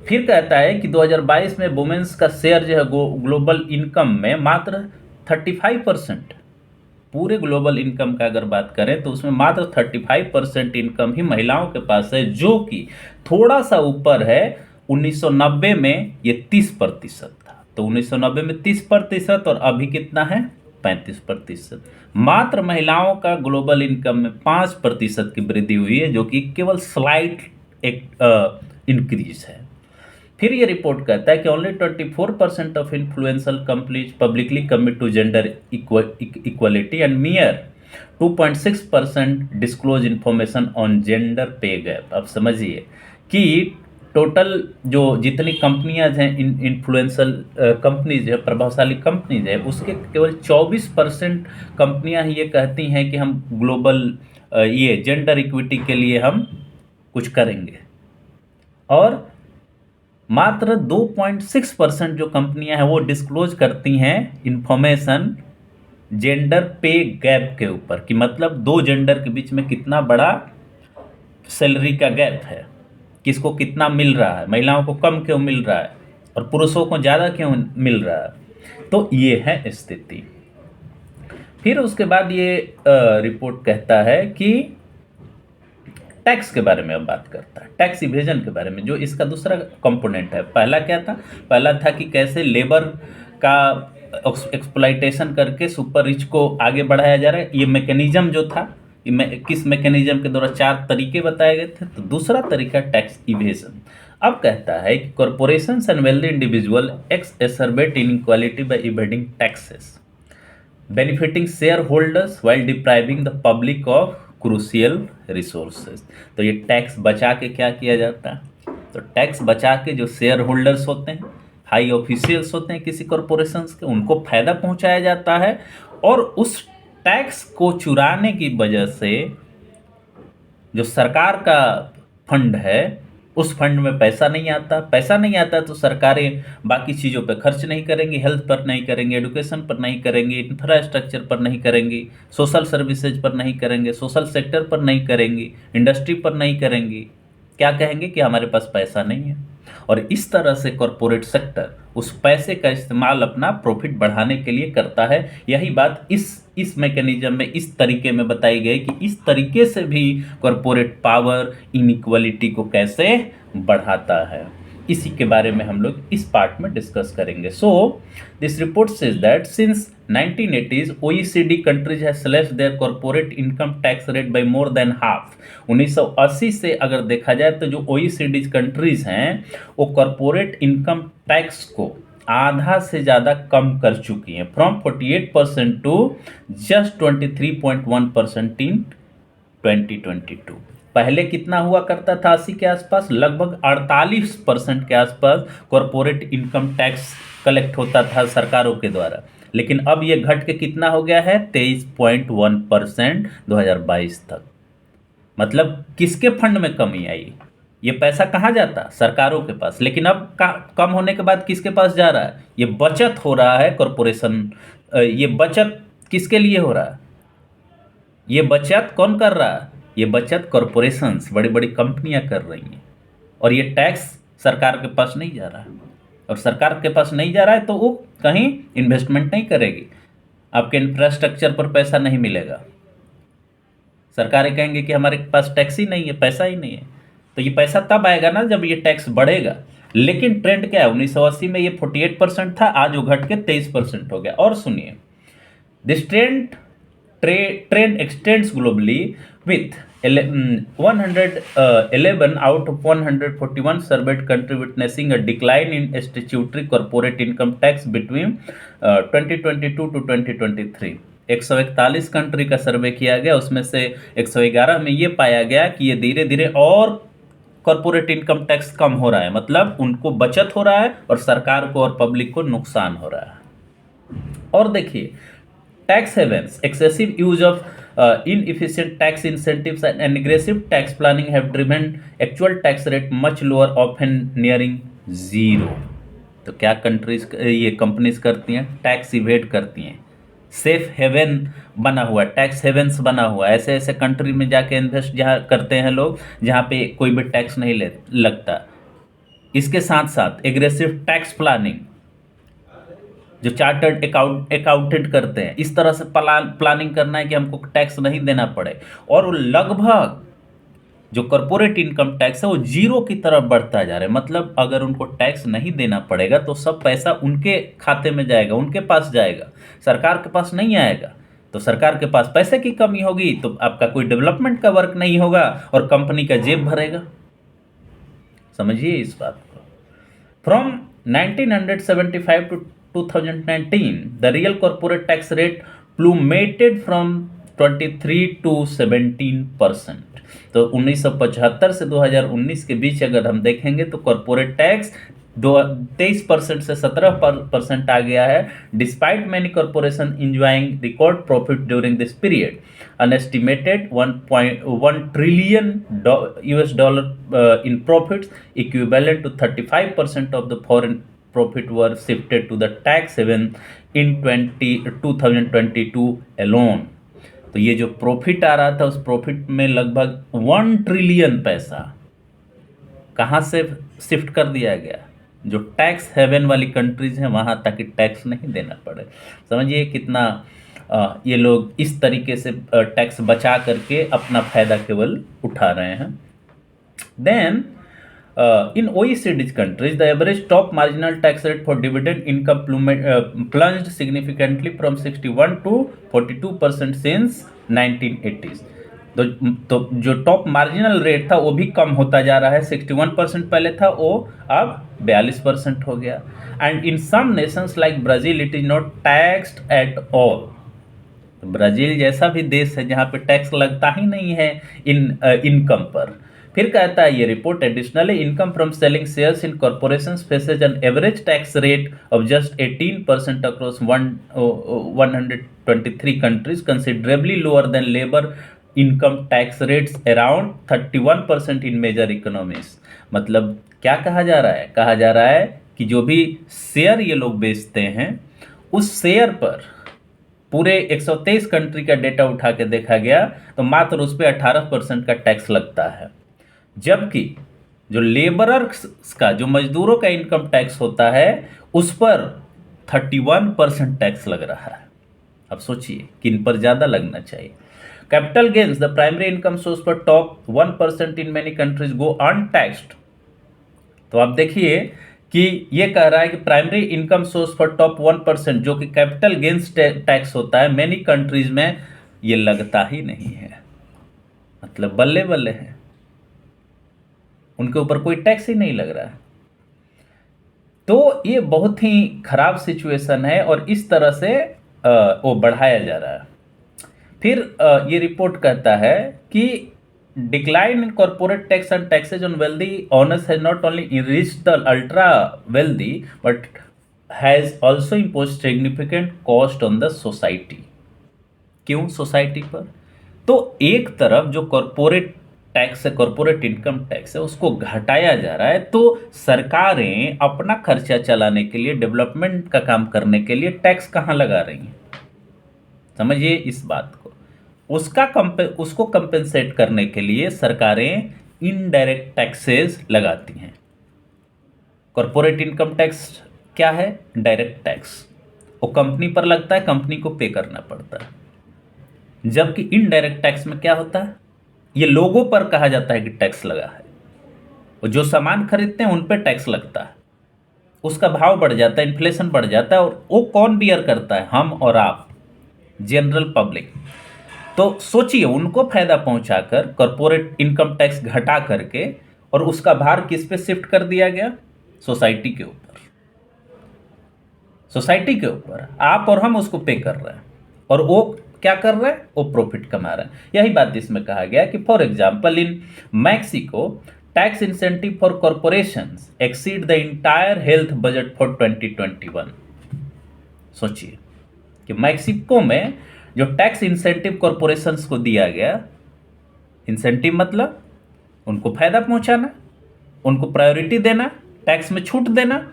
S1: फिर कहता है कि 2022 में वुमेन्स का शेयर जो है ग्लोबल इनकम में मात्र 35%, पूरे ग्लोबल इनकम का अगर बात करें तो उसमें मात्र 35% इनकम ही महिलाओं के पास है, जो कि थोड़ा सा ऊपर है। 1990 में ये 30% था, तो 1990 में 30% और अभी कितना है 35%। मात्र महिलाओं का ग्लोबल इनकम में 5% की वृद्धि हुई है, जो कि केवल स्लाइट एक इंक्रीज है। फिर ये रिपोर्ट कहता है कि only 24% of influential companies publicly commit to gender equality and mere 2.6% disclose information on gender pay gap. अब समझिए कि टोटल जो जितनी कंपनियां हैं, इन्फ्लुएंशियल कंपनीज है, प्रभावशाली कंपनीज है, उसके केवल 24% कंपनियां ही ये कहती हैं कि हम ग्लोबल ये जेंडर इक्विटी के लिए हम कुछ करेंगे, और मात्र 2.6% जो कंपनियां हैं वो डिस्क्लोज करती हैं इंफॉर्मेशन जेंडर पे गैप के ऊपर, कि मतलब दो जेंडर के बीच में कितना बड़ा सैलरी का गैप है, किसको कितना मिल रहा है, महिलाओं को कम क्यों मिल रहा है और पुरुषों को ज़्यादा क्यों मिल रहा है। तो ये है स्थिति। फिर उसके बाद ये रिपोर्ट कहता है कि टैक्स के बारे में अब बात करता है, टैक्स इवेजन के बारे में, जो इसका दूसरा कंपोनेंट है। पहला क्या था, पहला था कि कैसे लेबर का एक्सप्लॉयटेशन करके सुपर रिच को आगे बढ़ाया जा रहा है। ये मैकेनिज्म जो था, किस मैकेनिज्म के द्वारा 4 तरीके बताए गए थे। तो दूसरा तरीका टैक्स इवेजन। अब कहता है कि corporations and wealthy individual exacerbate inequality by evading taxes, benefiting share holders while depriving the public of crucial resources. तो ये टैक्स बचा के क्या किया जाता है, तो टैक्स बचा के जो शेयर होल्डर्स होते हैं, हाई ऑफिशियल्स होते हैं किसी कॉरपोरेशंस के, उनको फायदा पहुंचाया जाता है, और उस टैक्स को चुराने की वजह से जो सरकार का फंड है उस फंड में पैसा नहीं आता, पैसा नहीं आता तो सरकारें बाकी चीज़ों पर खर्च नहीं करेंगी, हेल्थ पर नहीं करेंगे, एजुकेशन पर नहीं करेंगे, इंफ्रास्ट्रक्चर पर नहीं करेंगी, सोशल सर्विसेज पर नहीं करेंगे, सोशल सेक्टर पर नहीं करेंगी, इंडस्ट्री पर नहीं करेंगी। क्या कहेंगे कि हमारे पास पैसा नहीं है। और इस तरह से कॉरपोरेट सेक्टर उस पैसे का इस्तेमाल अपना प्रॉफिट बढ़ाने के लिए करता है। यही बात इस मैकेनिज्म में इस तरीके में बताई गई कि इस तरीके से भी कॉरपोरेट पावर इनइक्वालिटी को कैसे बढ़ाता है। इसी के बारे में हम लोग इस पार्ट में डिस्कस करेंगे। So this report says that since 1980s OECD countries have slashed their corporate income tax rate by more than half. 1980 से अगर देखा जाए तो जो OECD कंट्रीज हैं वो कॉर्पोरेट इनकम टैक्स को आधा से ज़्यादा कम कर चुकी हैं, फ्रॉम 48% टू जस्ट 23.1% इन 2022। पहले कितना हुआ करता था 80 के आसपास, लगभग 48% के आसपास कॉरपोरेट इनकम टैक्स कलेक्ट होता था सरकारों के द्वारा, लेकिन अब ये घट के कितना हो गया है 23.1% 2022 तक। मतलब किसके फंड में कमी आई, ये पैसा कहाँ जाता, सरकारों के पास, लेकिन अब कम होने के बाद किसके पास जा रहा है, ये बचत हो रहा है कॉरपोरेशन। ये बचत किसके लिए हो रहा है, ये बचत कौन कर रहा है, ये बचत कॉरपोरेशंस बड़ी बड़ी कंपनियां कर रही हैं, और ये टैक्स सरकार के पास नहीं जा रहा है। और सरकार के पास नहीं जा रहा है तो वो कहीं इन्वेस्टमेंट नहीं करेगी, आपके इंफ्रास्ट्रक्चर पर पैसा नहीं मिलेगा। सरकारें कहेंगे कि हमारे पास टैक्स ही नहीं है, पैसा ही नहीं है, तो ये पैसा तब आएगा ना जब ये टैक्स बढ़ेगा। लेकिन ट्रेंड क्या है, 1980 में ये 48% था, आज वो घट के 23% हो गया। और सुनिए, this trend extends globally with 111 out of 141 surveyed country witnessing a decline in statutory corporate income tax between 2022 to 2023। 141 country का सर्वे किया गया, उसमें से 111 में ये पाया गया कि ये धीरे धीरे और कॉर्पोरेट इनकम टैक्स कम हो रहा है, मतलब उनको बचत हो रहा है और सरकार को और पब्लिक को नुकसान हो रहा है। और देखिए, tax havens, excessive use of inefficient tax incentives and aggressive tax planning have driven actual tax rate much lower, often nearing zero। तो क्या कंट्रीज ये कंपनीज करती हैं, टैक्स इवेड करती हैं, सेफ हेवन बना हुआ, टैक्स हेवेंस बना हुआ, ऐसे ऐसे कंट्री में जाके इन्वेस्ट जहाँ करते हैं लोग जहाँ पे कोई भी टैक्स नहीं लगता। इसके साथ साथ एग्रेसिव टैक्स प्लानिंग, जो चार्टर्ड अकाउंटेंट करते हैं, इस तरह से प्लानिंग करना है कि हमको टैक्स नहीं देना पड़े, और वो लगभग जो कॉर्पोरेट इनकम टैक्स है वो जीरो की तरफ बढ़ता जा रहा है। मतलब अगर उनको टैक्स नहीं देना पड़ेगा तो सब पैसा उनके खाते में जाएगा, उनके पास जाएगा, सरकार के पास नहीं आएगा। तो सरकार के पास पैसे की कमी होगी तो आपका कोई डेवलपमेंट का वर्क नहीं होगा और कंपनी का जेब भरेगा। समझिए इस बात को। From 1975 to 2019, the real corporate tax rate plummeted from 23 to 17%। तो 1975 से 2019 के बीच अगर हम देखेंगे तो कॉर्पोरेट टैक्स 23% से 17% आ गया है। Despite many corporation enjoying record profit during this period, an estimated $1.1 trillion in profits, equivalent to 35% of the foreign profit were shifted to the tax haven in 2022 alone। तो ये जो प्रॉफिट आ रहा था उस प्रॉफिट में लगभग 1 ट्रिलियन पैसा कहाँ से शिफ्ट कर दिया गया, जो टैक्स हेवन वाली कंट्रीज हैं वहाँ, ताकि टैक्स नहीं देना पड़े। समझिए कितना ये लोग इस तरीके से टैक्स बचा करके अपना फायदा केवल उठा रहे हैं। Then in OECD countries, the average top marginal tax rate for dividend income plunged significantly from 61 to 42% since 1980s। तो जो टॉप मार्जिनल रेट था वो भी कम होता जा रहा है, 61% पहले था, वो अब 42% हो गया। And in some nations like Brazil it is not taxed at all. Brazil जैसा भी देश है जहाँ पे टैक्स लगता ही नहीं है इन इनकम पर, फिर कहता है ये report, additionally income from selling shares in corporations faces an average tax rate of just 18% across 123 countries, considerably lower than labour income tax rates around 31% in major economies. मतलब क्या कहा जा रहा है? कहा जा रहा है कि जो भी शेयर ये लोग बेचते हैं उस शेयर पर पूरे 123 कंट्री का डेटा उठा के देखा गया तो मात्र उस पर 18% का टैक्स लगता है, जबकि जो लेबरर्स का, जो मजदूरों का इनकम टैक्स होता है उस पर 31% टैक्स लग रहा है। अब सोचिए किन पर ज़्यादा लगना चाहिए। Capital gains, the primary income source पर टॉप 1% इन मेनी कंट्रीज गो अनटैक्स्ड। तो आप देखिए कि ये कह रहा है कि primary income source for top 1% जो कि कैपिटल गेन्स टैक्स होता है, मैनी कंट्रीज में ये लगता ही नहीं है। मतलब बल्ले बल्ले हैं, उनके ऊपर कोई टैक्स ही नहीं लग रहा है। तो ये बहुत ही खराब सिचुएशन है और इस तरह से वो बढ़ाया जा रहा है। फिर ये रिपोर्ट कहता है कि decline in corporate tax and taxes on wealthy owners has not only enriched the ultra wealthy but has also imposed significant cost on the society। क्यों सोसाइटी पर? तो एक तरफ जो कॉरपोरेट टैक्स है, कॉरपोरेट इनकम टैक्स है, उसको घटाया जा रहा है, तो सरकारें अपना खर्चा चलाने के लिए, डेवलपमेंट का काम करने के लिए टैक्स कहाँ लगा रही हैं? समझिए इस बात को। उसको कंपेंसेट करने के लिए सरकारें इनडायरेक्ट टैक्सेस लगाती हैं। कॉरपोरेट इनकम टैक्स क्या है? डायरेक्ट टैक्स, वो कंपनी पर लगता है, कंपनी को पे करना पड़ता है। जबकि इनडायरेक्ट टैक्स में क्या होता है? ये लोगों पर कहा जाता है कि टैक्स लगा है, और जो सामान खरीदते हैं उन पर टैक्स लगता है, उसका भाव बढ़ जाता है, इन्फ्लेशन बढ़ जाता है, और वो कौन बियर करता है? हम और आप, जनरल पब्लिक। तो सोचिए उनको फायदा पहुंचाकर कॉरपोरेट इनकम टैक्स घटा करके, और उसका भार किस पे शिफ्ट कर दिया गया? सोसाइटी के ऊपर। सोसाइटी के ऊपर आप और हम उसको पे कर रहे हैं, और वो क्या कर रहे हैं? वो प्रॉफिट कमा रहे हैं। यही बात इसमें कहा गया कि for example in Mexico tax incentive for corporations exceed the entire health budget for 2021। सोचिए कि मैक्सिको में जो टैक्स इंसेंटिव कॉरपोरेशंस को दिया गया, इंसेंटिव मतलब उनको फायदा पहुंचाना, उनको प्रायोरिटी देना, टैक्स में छूट देना,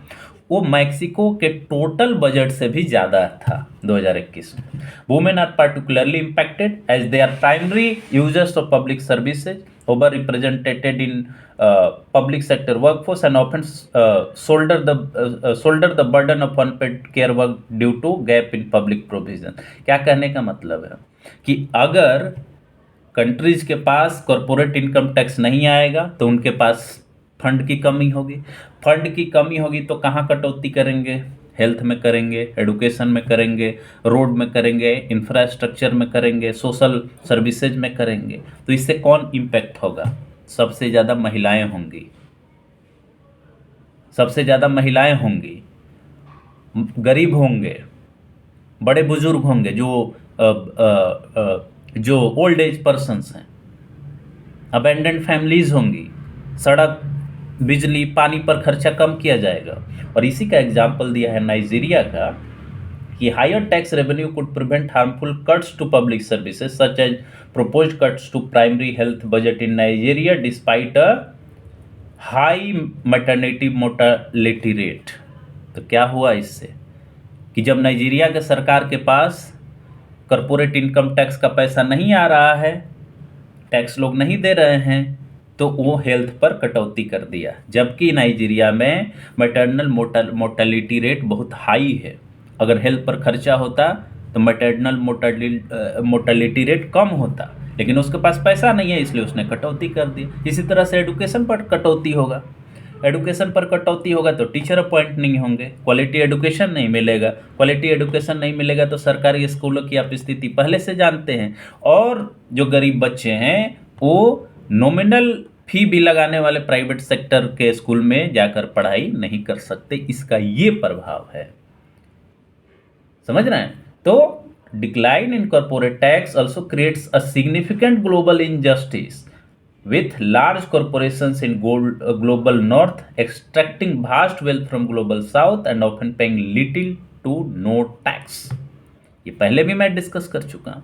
S1: वो मैक्सिको के टोटल बजट से भी ज़्यादा था 2021 में। Women are particularly impacted as they are primary users of public services, over represented in public sector workforce and often shoulder the burden of unpaid care work due to gap in public provision। क्या कहने का मतलब है कि अगर countries के पास corporate income tax नहीं आएगा तो उनके पास फंड की कमी होगी। फंड की कमी होगी तो कहाँ कटौती करेंगे? हेल्थ में करेंगे, एडुकेशन में करेंगे, रोड में करेंगे, इंफ्रास्ट्रक्चर में करेंगे, सोशल सर्विसेज में करेंगे। तो इससे कौन इम्पैक्ट होगा? सबसे ज़्यादा महिलाएं होंगी, सबसे ज़्यादा महिलाएं होंगी, गरीब होंगे, बड़े बुजुर्ग होंगे, जो ओल्ड एज पर्सन्स हैं, अबेंडेंड फैमिलीज होंगी, सड़क, बिजली, पानी पर खर्चा कम किया जाएगा। और इसी का एग्जाम्पल दिया है नाइजीरिया का कि higher tax revenue could prevent harmful cuts to public services such as proposed cuts to primary health budget in Nigeria despite a high maternity mortality rate। तो क्या हुआ इससे कि जब नाइजीरिया के सरकार के पास कॉरपोरेट इनकम टैक्स का पैसा नहीं आ रहा है, टैक्स लोग नहीं दे रहे हैं, तो वो हेल्थ पर कटौती कर दिया, जबकि नाइजीरिया में मैटरनल मोर्टेलिटी रेट बहुत हाई है। अगर हेल्थ पर खर्चा होता तो मैटरनल मोर्टेलिटी रेट कम होता, लेकिन उसके पास पैसा नहीं है इसलिए उसने कटौती कर दी। इसी तरह से एडुकेशन पर कटौती होगा, एडुकेशन पर कटौती होगा तो टीचर अपॉइंट नहीं होंगे, क्वालिटी एडुकेशन नहीं मिलेगा, क्वालिटी एडुकेशन नहीं मिलेगा तो सरकारी स्कूलों की आप स्थिति पहले से जानते हैं, और जो गरीब बच्चे हैं वो नॉमिनल फी भी लगाने वाले प्राइवेट सेक्टर के स्कूल में जाकर पढ़ाई नहीं कर सकते। इसका ये प्रभाव है, समझ रहे हैं? तो decline in corporate tax also creates a significant global injustice with large corporations in global north extracting vast wealth from global south and often paying little to no tax। ये पहले भी मैं डिस्कस कर चुका हूं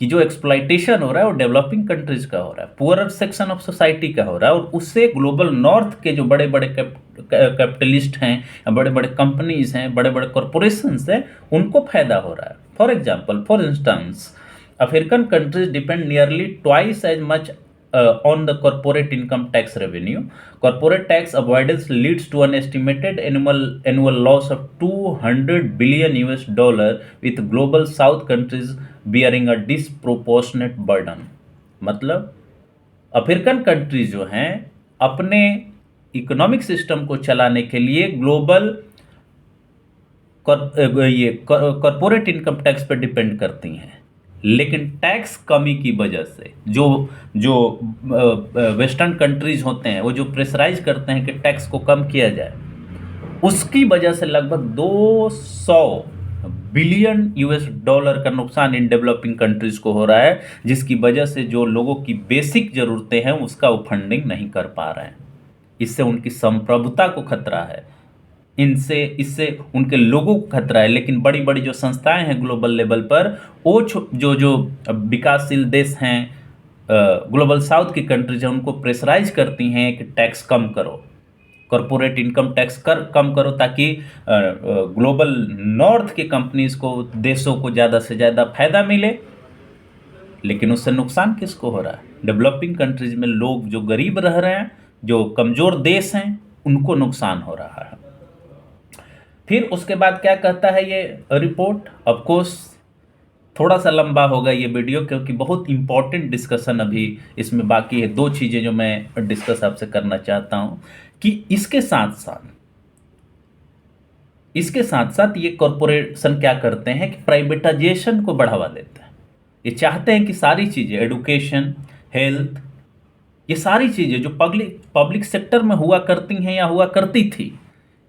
S1: कि जो एक्सप्लॉइटेशन हो रहा है वो डेवलपिंग कंट्रीज का हो रहा है, पुअरर सेक्शन ऑफ सोसाइटी का हो रहा है, और उससे ग्लोबल नॉर्थ के जो बड़े बड़े कैपिटलिस्ट हैं, बड़े बड़े कंपनीज हैं, बड़े बड़े कॉरपोरेशंस हैं, उनको फायदा हो रहा है। For example, for instance, African countries depend nearly twice as much on the corporate income tax revenue. Corporate tax avoidance leads to an estimated annual loss of $200 billion with global south countries bearing a disproportionate burden। मतलब African countries जो हैं अपने economic system को चलाने के लिए global corporate income tax पर depend करती हैं, लेकिन टैक्स कमी की वजह से जो जो वेस्टर्न कंट्रीज होते हैं वो जो प्रेशराइज करते हैं कि टैक्स को कम किया जाए, उसकी वजह से लगभग 200 बिलियन US$ का नुकसान इन डेवलपिंग कंट्रीज को हो रहा है, जिसकी वजह से जो लोगों की बेसिक ज़रूरतें हैं उसका वो फंडिंग नहीं कर पा रहे हैं। इससे उनकी संप्रभुता को खतरा है, इससे उनके लोगों को खतरा है। लेकिन बड़ी बड़ी जो संस्थाएं हैं ग्लोबल लेवल पर, वो जो विकासशील देश हैं, ग्लोबल साउथ की कंट्रीज हैं, उनको प्रेशराइज करती हैं कि टैक्स कम करो, कॉरपोरेट इनकम टैक्स कम करो, ताकि ग्लोबल नॉर्थ की कंपनीज को, देशों को ज़्यादा से ज़्यादा फायदा मिले। लेकिन उससे नुकसान किसको हो रहा है? डेवलपिंग कंट्रीज में लोग जो गरीब रह रहे हैं, जो कमज़ोर देश हैं, उनको नुकसान हो रहा है। फिर उसके बाद क्या कहता है ये रिपोर्ट? ऑफ कोर्स थोड़ा सा लंबा होगा ये वीडियो, क्योंकि बहुत इंपॉर्टेंट डिस्कशन अभी इसमें बाकी है। 2 चीज़ें जो मैं डिस्कस आपसे करना चाहता हूँ कि इसके साथ साथ ये कॉरपोरेशन क्या करते हैं कि प्राइवेटाइजेशन को बढ़ावा देते हैं। ये चाहते हैं कि सारी चीज़ें, एडुकेशन, हेल्थ, ये सारी चीज़ें जो पब्लिक सेक्टर में हुआ करती हैं या हुआ करती थी,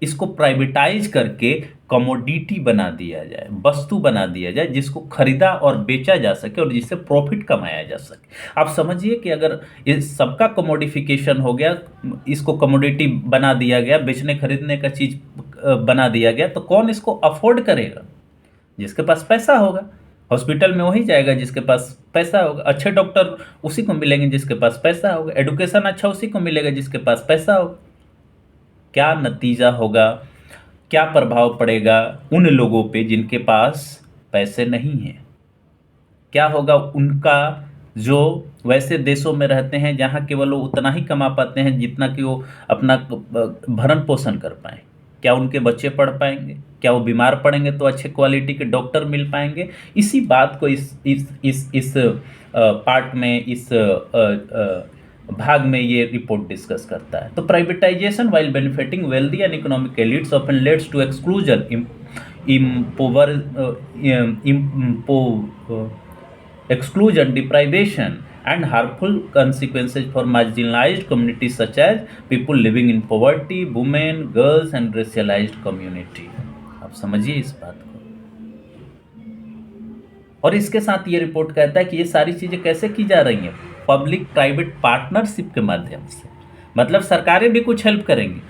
S1: इसको प्राइवेटाइज करके कमोडिटी बना दिया जाए, वस्तु बना दिया जाए, जिसको खरीदा और बेचा जा सके और जिससे प्रॉफिट कमाया जा सके। आप समझिए कि अगर इस सबका कमोडिफिकेशन हो गया, इसको कमोडिटी बना दिया गया, बेचने खरीदने का चीज़ बना दिया गया, तो कौन इसको अफोर्ड करेगा? जिसके पास पैसा होगा। हॉस्पिटल में वही जाएगा जिसके पास पैसा होगा। अच्छे डॉक्टर उसी को मिलेंगे जिसके पास पैसा होगा। एडुकेशन अच्छा उसी को मिलेगा जिसके पास पैसा होगा। क्या नतीजा होगा, क्या प्रभाव पड़ेगा उन लोगों पे जिनके पास पैसे नहीं हैं? क्या होगा उनका, जो वैसे देशों में रहते हैं जहाँ केवल वो उतना ही कमा पाते हैं जितना कि वो अपना भरण पोषण कर पाएँ? क्या उनके बच्चे पढ़ पाएंगे? क्या वो बीमार पड़ेंगे तो अच्छे क्वालिटी के डॉक्टर मिल पाएंगे? इसी बात को इस पार्ट में, इस भाग में ये रिपोर्ट डिस्कस करता है। तो privatisation while benefiting wealthy and economic elites often leads to exclusion, exclusion, deprivation and harmful consequences for marginalized communities such as people living in poverty, women, girls and racialized community। आप समझिए इस बात को। और इसके साथ ये रिपोर्ट कहता है कि ये सारी चीज़ें कैसे की जा रही हैं? पब्लिक प्राइवेट पार्टनरशिप के माध्यम से। मतलब सरकारें भी कुछ हेल्प करेंगी,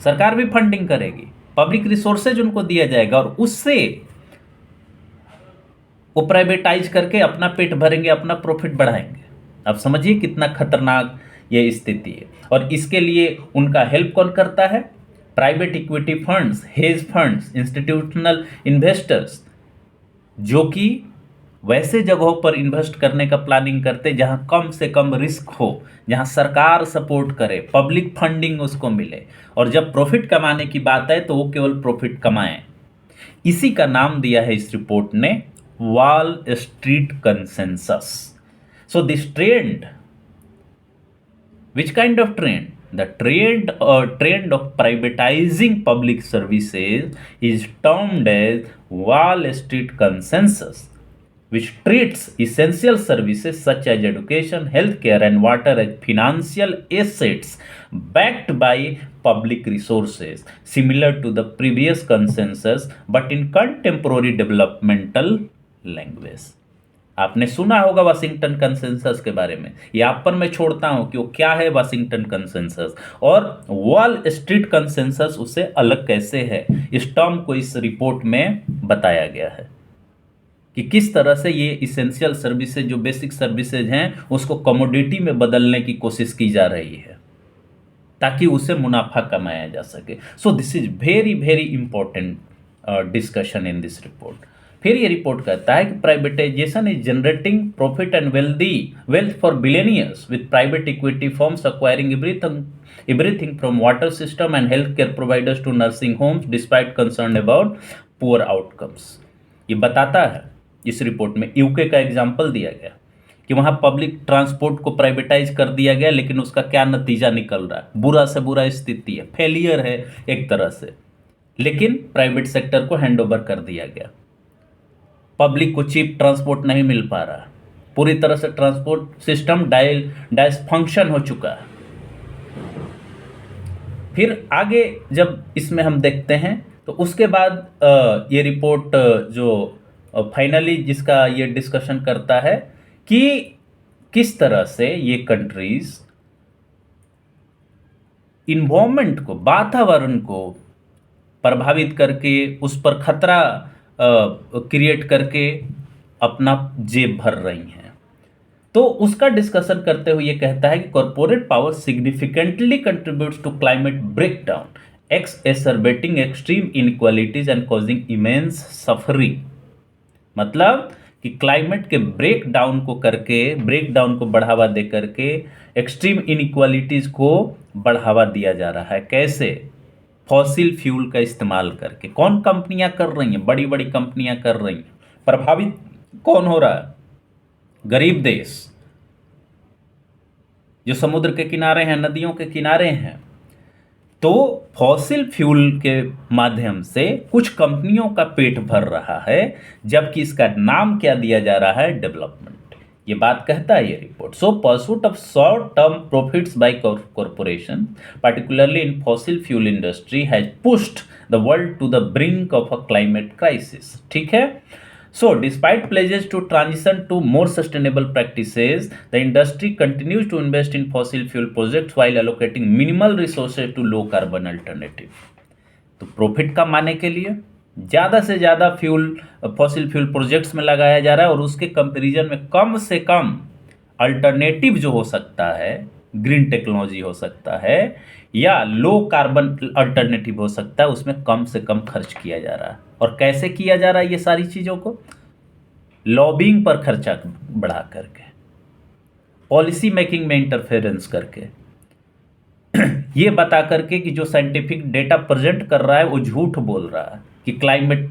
S1: सरकार भी फंडिंग करेगी, पब्लिक रिसोर्सेज उनको दिया जाएगा और उससे वो प्राइवेटाइज करके अपना पेट भरेंगे, अपना प्रॉफिट बढ़ाएंगे। आप समझिए कितना खतरनाक ये स्थिति है। और इसके लिए उनका हेल्प कौन करता है? Private equity funds, hedge funds, institutional investors, जो कि वैसे जगहों पर इन्वेस्ट करने का प्लानिंग करते जहां कम से कम रिस्क हो, जहां सरकार सपोर्ट करे, पब्लिक फंडिंग उसको मिले, और जब प्रॉफिट कमाने की बात है तो वो केवल प्रॉफिट कमाएं। इसी का नाम दिया है इस रिपोर्ट ने Wall Street Consensus। So this trend, which kind of trend? The trend of privatizing public services is termed as Wall Street Consensus, which treats essential services such as education, healthcare, and water as financial assets backed by public resources, similar to the previous consensus, but in contemporary developmental language. आपने सुना होगा Washington consensus के बारे में, ये आप पर मैं छोड़ता हूं कि वो क्या है वाशिंगटन कंसेंसस और वॉल स्ट्रीट कंसेंसस उससे अलग कैसे है। इस टर्म को इस रिपोर्ट में बताया गया है कि किस तरह से ये इसेंशियल सर्विसेज, जो बेसिक सर्विसेज हैं, उसको कमोडिटी में बदलने की कोशिश की जा रही है ताकि उसे मुनाफा कमाया जा सके। So this is very very important discussion in this report. फिर ये रिपोर्ट कहता है कि privatisation is generating profit and wealth for billionaires with private equity firms acquiring everything from water system and health care providers to nursing homes despite concern about poor outcomes. ये बताता है, इस report में UK का example दिया गया कि वहाँ पब्लिक ट्रांसपोर्ट को प्राइवेटाइज कर दिया गया, लेकिन उसका क्या नतीजा निकल रहा है, बुरा से बुरा स्थिति है, फेलियर है एक तरह से, लेकिन प्राइवेट सेक्टर को हैंडओवर कर दिया गया। पब्लिक को चीप ट्रांसपोर्ट नहीं मिल पा रहा, पूरी तरह से ट्रांसपोर्ट सिस्टम डायस्फंक्शन हो चुका है। फिर आगे जब इसमें हम देखते हैं तो उसके बाद ये रिपोर्ट जो फाइनली जिसका ये डिस्कशन करता है कि किस तरह से ये कंट्रीज इन्वायरमेंट को, वातावरण को प्रभावित करके, उस पर खतरा क्रिएट करके अपना जेब भर रही हैं। तो उसका डिस्कशन करते हुए ये कहता है कि corporate power significantly contributes to climate breakdown, exacerbating extreme inequalities and causing immense suffering. मतलब कि क्लाइमेट के ब्रेकडाउन को बढ़ावा दे करके एक्सट्रीम इनइक्वालिटीज को बढ़ावा दिया जा रहा है। कैसे? फॉसिल फ्यूल का इस्तेमाल करके। कौन कंपनियां कर रही हैं? बड़ी बड़ी कंपनियां कर रही हैं। प्रभावित कौन हो रहा है? गरीब देश जो समुद्र के किनारे हैं, नदियों के किनारे हैं। तो फॉसिल फ्यूल के माध्यम से कुछ कंपनियों का पेट भर रहा है, जबकि इसका नाम क्या दिया जा रहा है? डेवलपमेंट। ये बात कहता है ये report. So pursuit of short term profits by corporation particularly in fossil fuel industry has pushed the world to the brink of a climate crisis। ठीक है। So despite pledges to transition to more sustainable practices, the industry continues to invest in fossil fuel projects while allocating minimal resources to low carbon alternative। तो profit कमाने के लिए ज़्यादा से ज़्यादा fossil fuel projects में लगाया जा रहा है और उसके कंपैरिजन में कम से कम अल्टरनेटिव जो हो सकता है, ग्रीन टेक्नोलॉजी हो सकता है या लो कार्बन अल्टरनेटिव हो सकता है, उसमें कम से कम खर्च किया जा रहा है। और कैसे किया जा रहा है ये सारी चीज़ों को? लॉबिंग पर खर्चा बढ़ा करके, पॉलिसी मेकिंग में इंटरफेरेंस करके, ये बता करके कि जो साइंटिफिक डेटा प्रेजेंट कर रहा है वो झूठ बोल रहा है कि क्लाइमेट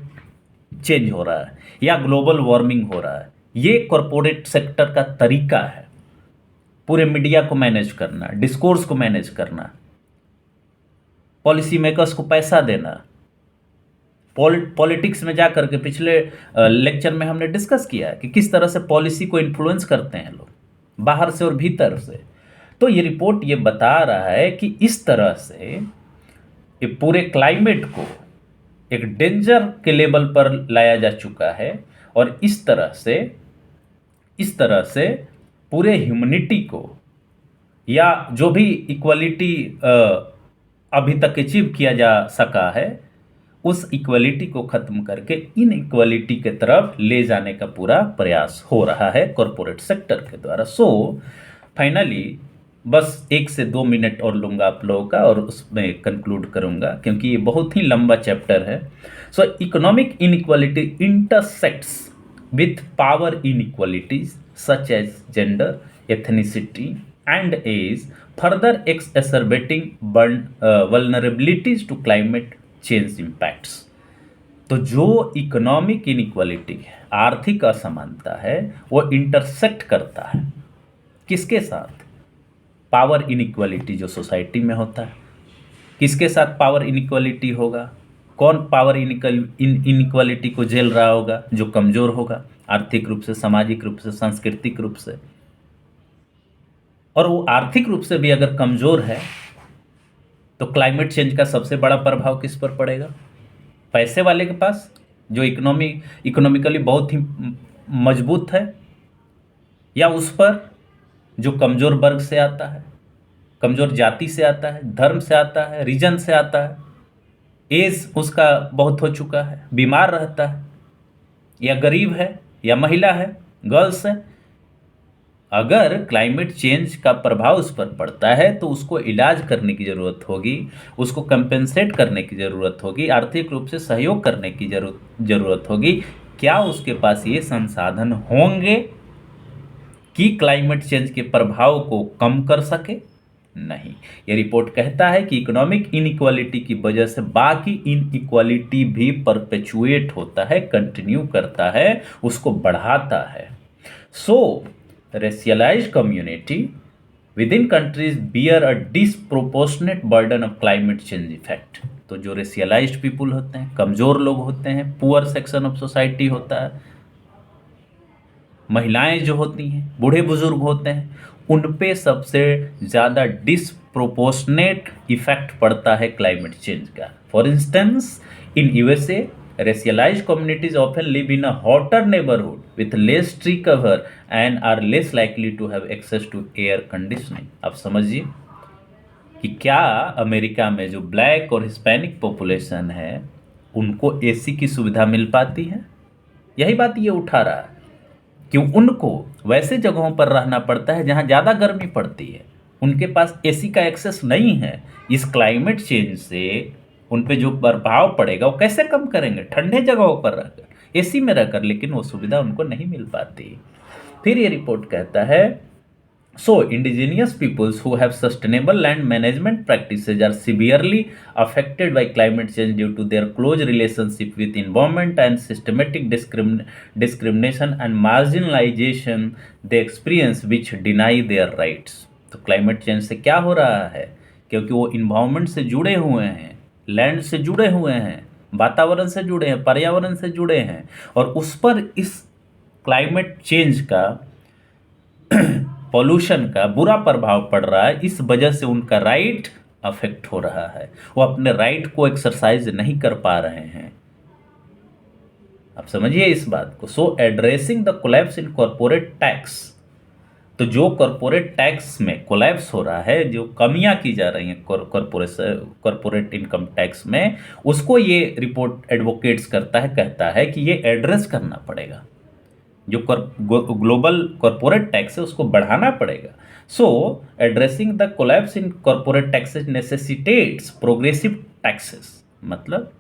S1: चेंज हो रहा है या ग्लोबल वार्मिंग हो रहा है। ये कॉरपोरेट सेक्टर का तरीका है पूरे मीडिया को मैनेज करना, डिस्कोर्स को मैनेज करना, पॉलिसी मेकर्स को पैसा देना। पॉलिटिक्स में जाकर के पिछले लेक्चर में हमने डिस्कस किया है कि किस तरह से पॉलिसी को इन्फ्लुएंस करते हैं लोग, बाहर से और भीतर से। तो ये रिपोर्ट ये बता रहा है कि इस तरह से ये पूरे क्लाइमेट को एक डेंजर के लेवल पर लाया जा चुका है और इस तरह से पूरे ह्यूमनिटी को या जो भी इक्वलिटी अभी तक अचीव किया जा सका है, उस इक्वलिटी को ख़त्म करके इन इक्वलिटी के तरफ ले जाने का पूरा प्रयास हो रहा है कॉरपोरेट सेक्टर के द्वारा। सो फाइनली बस 1 से 2 मिनट और लूँगा आप लोगों का और उसमें कंक्लूड करूँगा, क्योंकि ये बहुत ही लंबा चैप्टर है। So economic inequality intersects with power inequalities such as gender, ethnicity and age, further exacerbating vulnerabilities to climate change impacts. तो जो इकोनॉमिक इनइक्वालिटी है, आर्थिक असमानता है, वो इंटरसेक्ट करता है किसके साथ? पावर इनइक्वालिटी जो सोसाइटी में होता है। किसके साथ पावर इनइक्वालिटी होगा? कौन पावर इनइक्वालिटी को झेल रहा होगा? जो कमज़ोर होगा आर्थिक रूप से, सामाजिक रूप से, सांस्कृतिक रूप से। और वो आर्थिक रूप से भी अगर कमज़ोर है तो क्लाइमेट चेंज का सबसे बड़ा प्रभाव किस पर पड़ेगा? पैसे वाले के पास, जो इकोनॉमिकली बहुत ही मजबूत है, या उस पर जो कमज़ोर वर्ग से आता है, कमज़ोर जाति से आता है, धर्म से आता है, रीजन से आता है, एज उसका बहुत हो चुका है, बीमार रहता है, या गरीब है, या महिला है, गर्ल्स है। अगर क्लाइमेट चेंज का प्रभाव उस पर पड़ता है तो उसको इलाज करने की ज़रूरत होगी, उसको कंपेंसेट करने की ज़रूरत होगी, आर्थिक रूप से सहयोग करने की ज़रूरत होगी। क्या उसके पास ये संसाधन होंगे कि क्लाइमेट चेंज के प्रभाव को कम कर सके? नहीं। ये रिपोर्ट कहता है कि इकोनॉमिक इनइक्वालिटी की वजह से बाकी इनइक्वालिटी भी परपेचुएट होता है, कंटिन्यू करता है, उसको बढ़ाता है। सो racialized community within countries bear a disproportionate burden of climate change effect। तो जो रेशियलाइज्ड पीपुल होते हैं, कमज़ोर लोग होते हैं, पुअर सेक्शन ऑफ सोसाइटी होता है, महिलाएं जो होती हैं, बूढ़े बुजुर्ग होते हैं, उन पे सबसे ज़्यादा डिसप्रोपोर्शनेट इफेक्ट पड़ता है क्लाइमेट चेंज का। For instance, in USA racialized communities often live in a hotter neighborhood with less tree cover and are less likely to have access to air conditioning। अब समझिए कि क्या अमेरिका में जो black और हिस्पैनिक पॉपुलेशन है उनको एसी की सुविधा मिल पाती है? यही बात ये उठा रहा है कि उनको वैसे जगहों पर रहना पड़ता है जहाँ ज़्यादा गर्मी पड़ती है, उनके पास एसी का एक्सेस नहीं है। इस क्लाइमेट चेंज से उन पे जो प्रभाव पड़ेगा वो कैसे कम करेंगे? ठंडे जगहों पर रहकर, एसी में रहकर, लेकिन वो सुविधा उनको नहीं मिल पाती। फिर ये रिपोर्ट कहता है, so indigenous peoples who have sustainable land management practices are severely affected by climate change due to their close relationship with environment and systematic discrimination and marginalisation they experience which deny their rights. तो climate change से क्या हो रहा है? क्योंकि वो environment से जुड़े हुए हैं, लैंड से जुड़े हुए हैं, वातावरण से जुड़े हैं, पर्यावरण से जुड़े हैं, और उस पर इस क्लाइमेट चेंज का पॉल्यूशन का बुरा प्रभाव पड़ रहा है। इस वजह से उनका राइट अफेक्ट हो रहा है, वो अपने राइट को एक्सरसाइज नहीं कर पा रहे हैं। आप समझिए इस बात को। So addressing the collapse in corporate tax, तो जो कॉर्पोरेट टैक्स में कोलैप्स हो रहा है, जो कमियां की जा रही हैं कॉर्पोरेट इनकम टैक्स में, उसको ये रिपोर्ट एडवोकेट्स करता है, कहता है कि ये एड्रेस करना पड़ेगा। जो ग्लोबल कॉर्पोरेट टैक्स है उसको बढ़ाना पड़ेगा। So addressing the collapse in corporate taxes necessitates progressive taxes, मतलब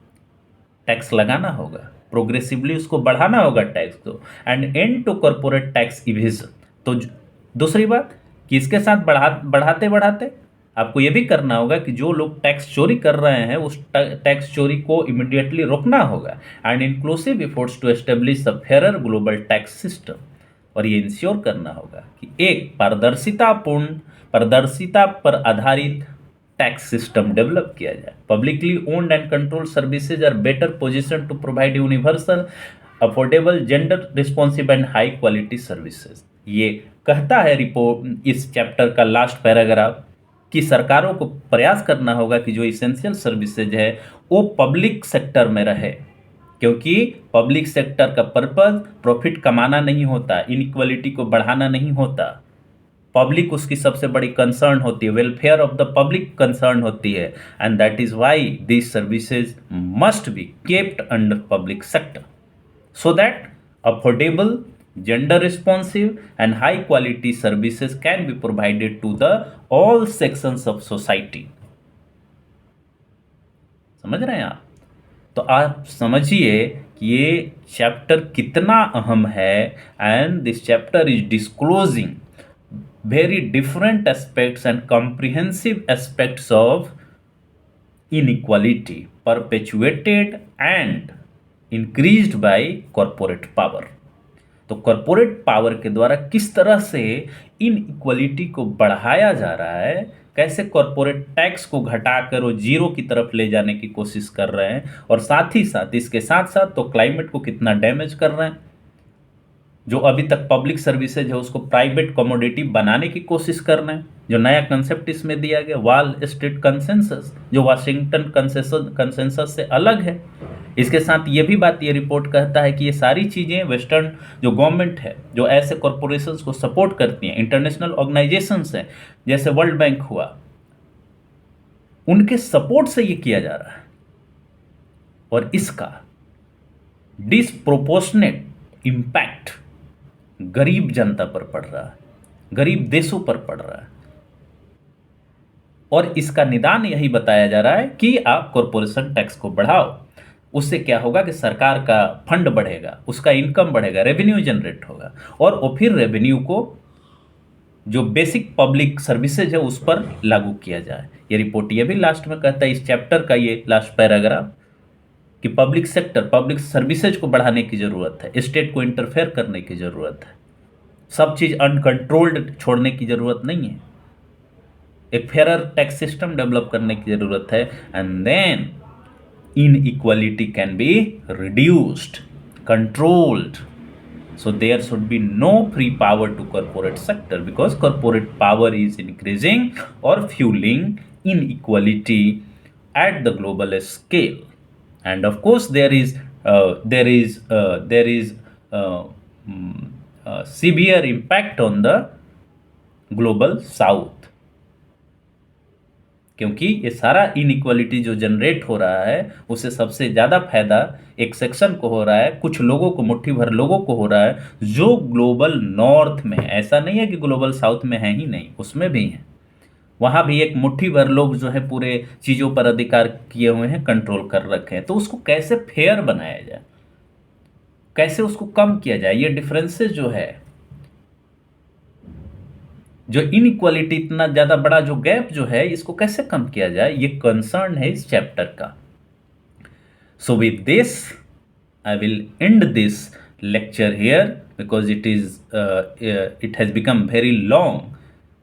S1: टैक्स लगाना होगा, प्रोग्रेसिवली उसको बढ़ाना होगा टैक्स को, and end to corporate tax evasion. तो दूसरी बात कि इसके साथ बढ़ाते बढ़ाते आपको ये भी करना होगा कि जो लोग टैक्स चोरी कर रहे हैं उस टैक्स चोरी को इमीडिएटली रोकना होगा, and inclusive efforts to establish a fair global tax system. और ये इंश्योर करना होगा कि एक पारदर्शिता पर आधारित टैक्स सिस्टम डेवलप किया जाए। Publicly owned and control services are better position to provide universal, affordable, gender responsive and high quality services. ये कहता है रिपोर्ट, इस चैप्टर का लास्ट पैराग्राफ, कि सरकारों को प्रयास करना होगा कि जो इसेंशियल सर्विसेज है वो पब्लिक सेक्टर में रहे, क्योंकि पब्लिक सेक्टर का पर्पस प्रॉफिट कमाना नहीं होता, इनइक्वालिटी को बढ़ाना नहीं होता। पब्लिक उसकी सबसे बड़ी कंसर्न होती है, welfare of the public concern होती है, and that is why these services must be kept under public sector so that affordable, gender responsive and high quality services can be provided to the all sections of society। समझ रहे हैं आप? तो आप समझिए कि ये चैप्टर कितना अहम है, and this chapter is disclosing very different aspects and comprehensive aspects of inequality perpetuated and increased by corporate power। तो कॉरपोरेट पावर के द्वारा किस तरह से इनइक्वालिटी को बढ़ाया जा रहा है, कैसे कॉरपोरेट टैक्स को घटाकर वो जीरो की तरफ ले जाने की कोशिश कर रहे हैं, और साथ ही साथ इसके साथ साथ तो क्लाइमेट को कितना डैमेज कर रहे हैं। जो अभी तक पब्लिक सर्विसेज है उसको प्राइवेट कमोडिटी बनाने की कोशिश कर रहे हैं। जो नया कंसेप्ट इसमें दिया गया, वॉल स्ट्रीट कंसेंसस, जो वाशिंगटन कंसेंसस से अलग है, इसके साथ ये भी बात ये रिपोर्ट कहता है कि ये सारी चीज़ें वेस्टर्न जो गवर्नमेंट है, जो ऐसे कॉरपोरेशंस को सपोर्ट करती हैं, इंटरनेशनल ऑर्गेनाइजेशंस हैं जैसे वर्ल्ड बैंक हुआ, उनके सपोर्ट से ये किया जा रहा है और इसका डिसप्रोपोर्शनेट इम्पैक्ट गरीब जनता पर पड़ रहा है, गरीब देशों पर पड़ रहा है। और इसका निदान यही बताया जा रहा है कि आप कॉरपोरेशन टैक्स को बढ़ाओ, उससे क्या होगा कि सरकार का फंड बढ़ेगा, उसका इनकम बढ़ेगा, रेवेन्यू जनरेट होगा और वो फिर रेवेन्यू को जो बेसिक पब्लिक सर्विसेज है उस पर लागू किया जाए। ये रिपोर्ट ये भी लास्ट में कहता है, इस चैप्टर का ये लास्ट पैराग्राफ, कि पब्लिक सेक्टर, पब्लिक सर्विसेज को बढ़ाने की ज़रूरत है, स्टेट को इंटरफेयर करने की ज़रूरत है, सब चीज़ अनकंट्रोल्ड छोड़ने की ज़रूरत नहीं है, एक फेयर टैक्स सिस्टम डेवलप करने की ज़रूरत है। And then inequality can be reduced, controlled. So there should be no free power to corporate sector, because corporate power is increasing or fueling inequality at the global scale. And of course there is severe impact on the global south, क्योंकि ये सारा inequality जो generate हो रहा है उससे सबसे ज़्यादा फायदा एक सेक्शन को हो रहा है, कुछ लोगों को, मुट्ठी भर लोगों को हो रहा है जो ग्लोबल नॉर्थ में है। ऐसा नहीं है कि ग्लोबल साउथ में है ही नहीं, उसमें भी है, वहाँ भी एक मुट्ठी भर लोग जो है पूरे चीज़ों पर अधिकार किए हुए हैं, कंट्रोल कर रखे हैं। तो उसको कैसे फेयर बनाया जाए, कैसे उसको कम किया जाए, ये डिफरेंसेस जो है, जो इनइक्वालिटी, इतना ज़्यादा बड़ा जो गैप जो है, इसको कैसे कम किया जाए, ये कंसर्न है इस चैप्टर का। So with this I will and this lecture here, because it has become very long,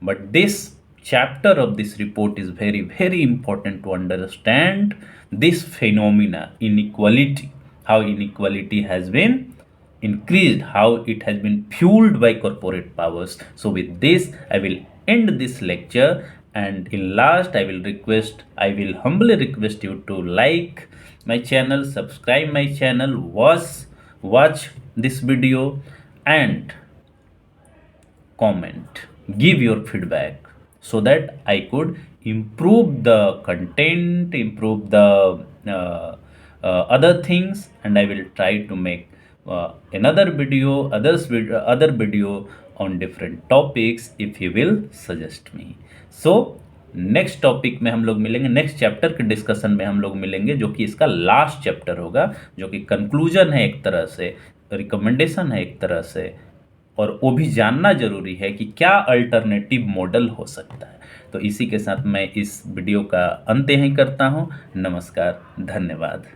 S1: but this chapter of this report is very, very important to understand this phenomena, inequality, how inequality has been increased, how it has been fueled by corporate powers. So with this I will end this lecture, and in last I will humbly request you to like my channel, subscribe my channel, watch this video and comment, give your feedback, so that I could improve the content, improve the other things, and I will try to make another video, other video on different topics if you will suggest me. So next topic में हम लोग मिलेंगे, next chapter के discussion में हम लोग मिलेंगे, जो कि इसका लास्ट चैप्टर होगा, जो कि कंक्लूजन है एक तरह से, रिकमेंडेशन है एक तरह से, और वो भी जानना जरूरी है कि क्या अल्टरनेटिव मॉडल हो सकता है। तो इसी के साथ मैं इस वीडियो का अंत यहीं करता हूँ। नमस्कार, धन्यवाद।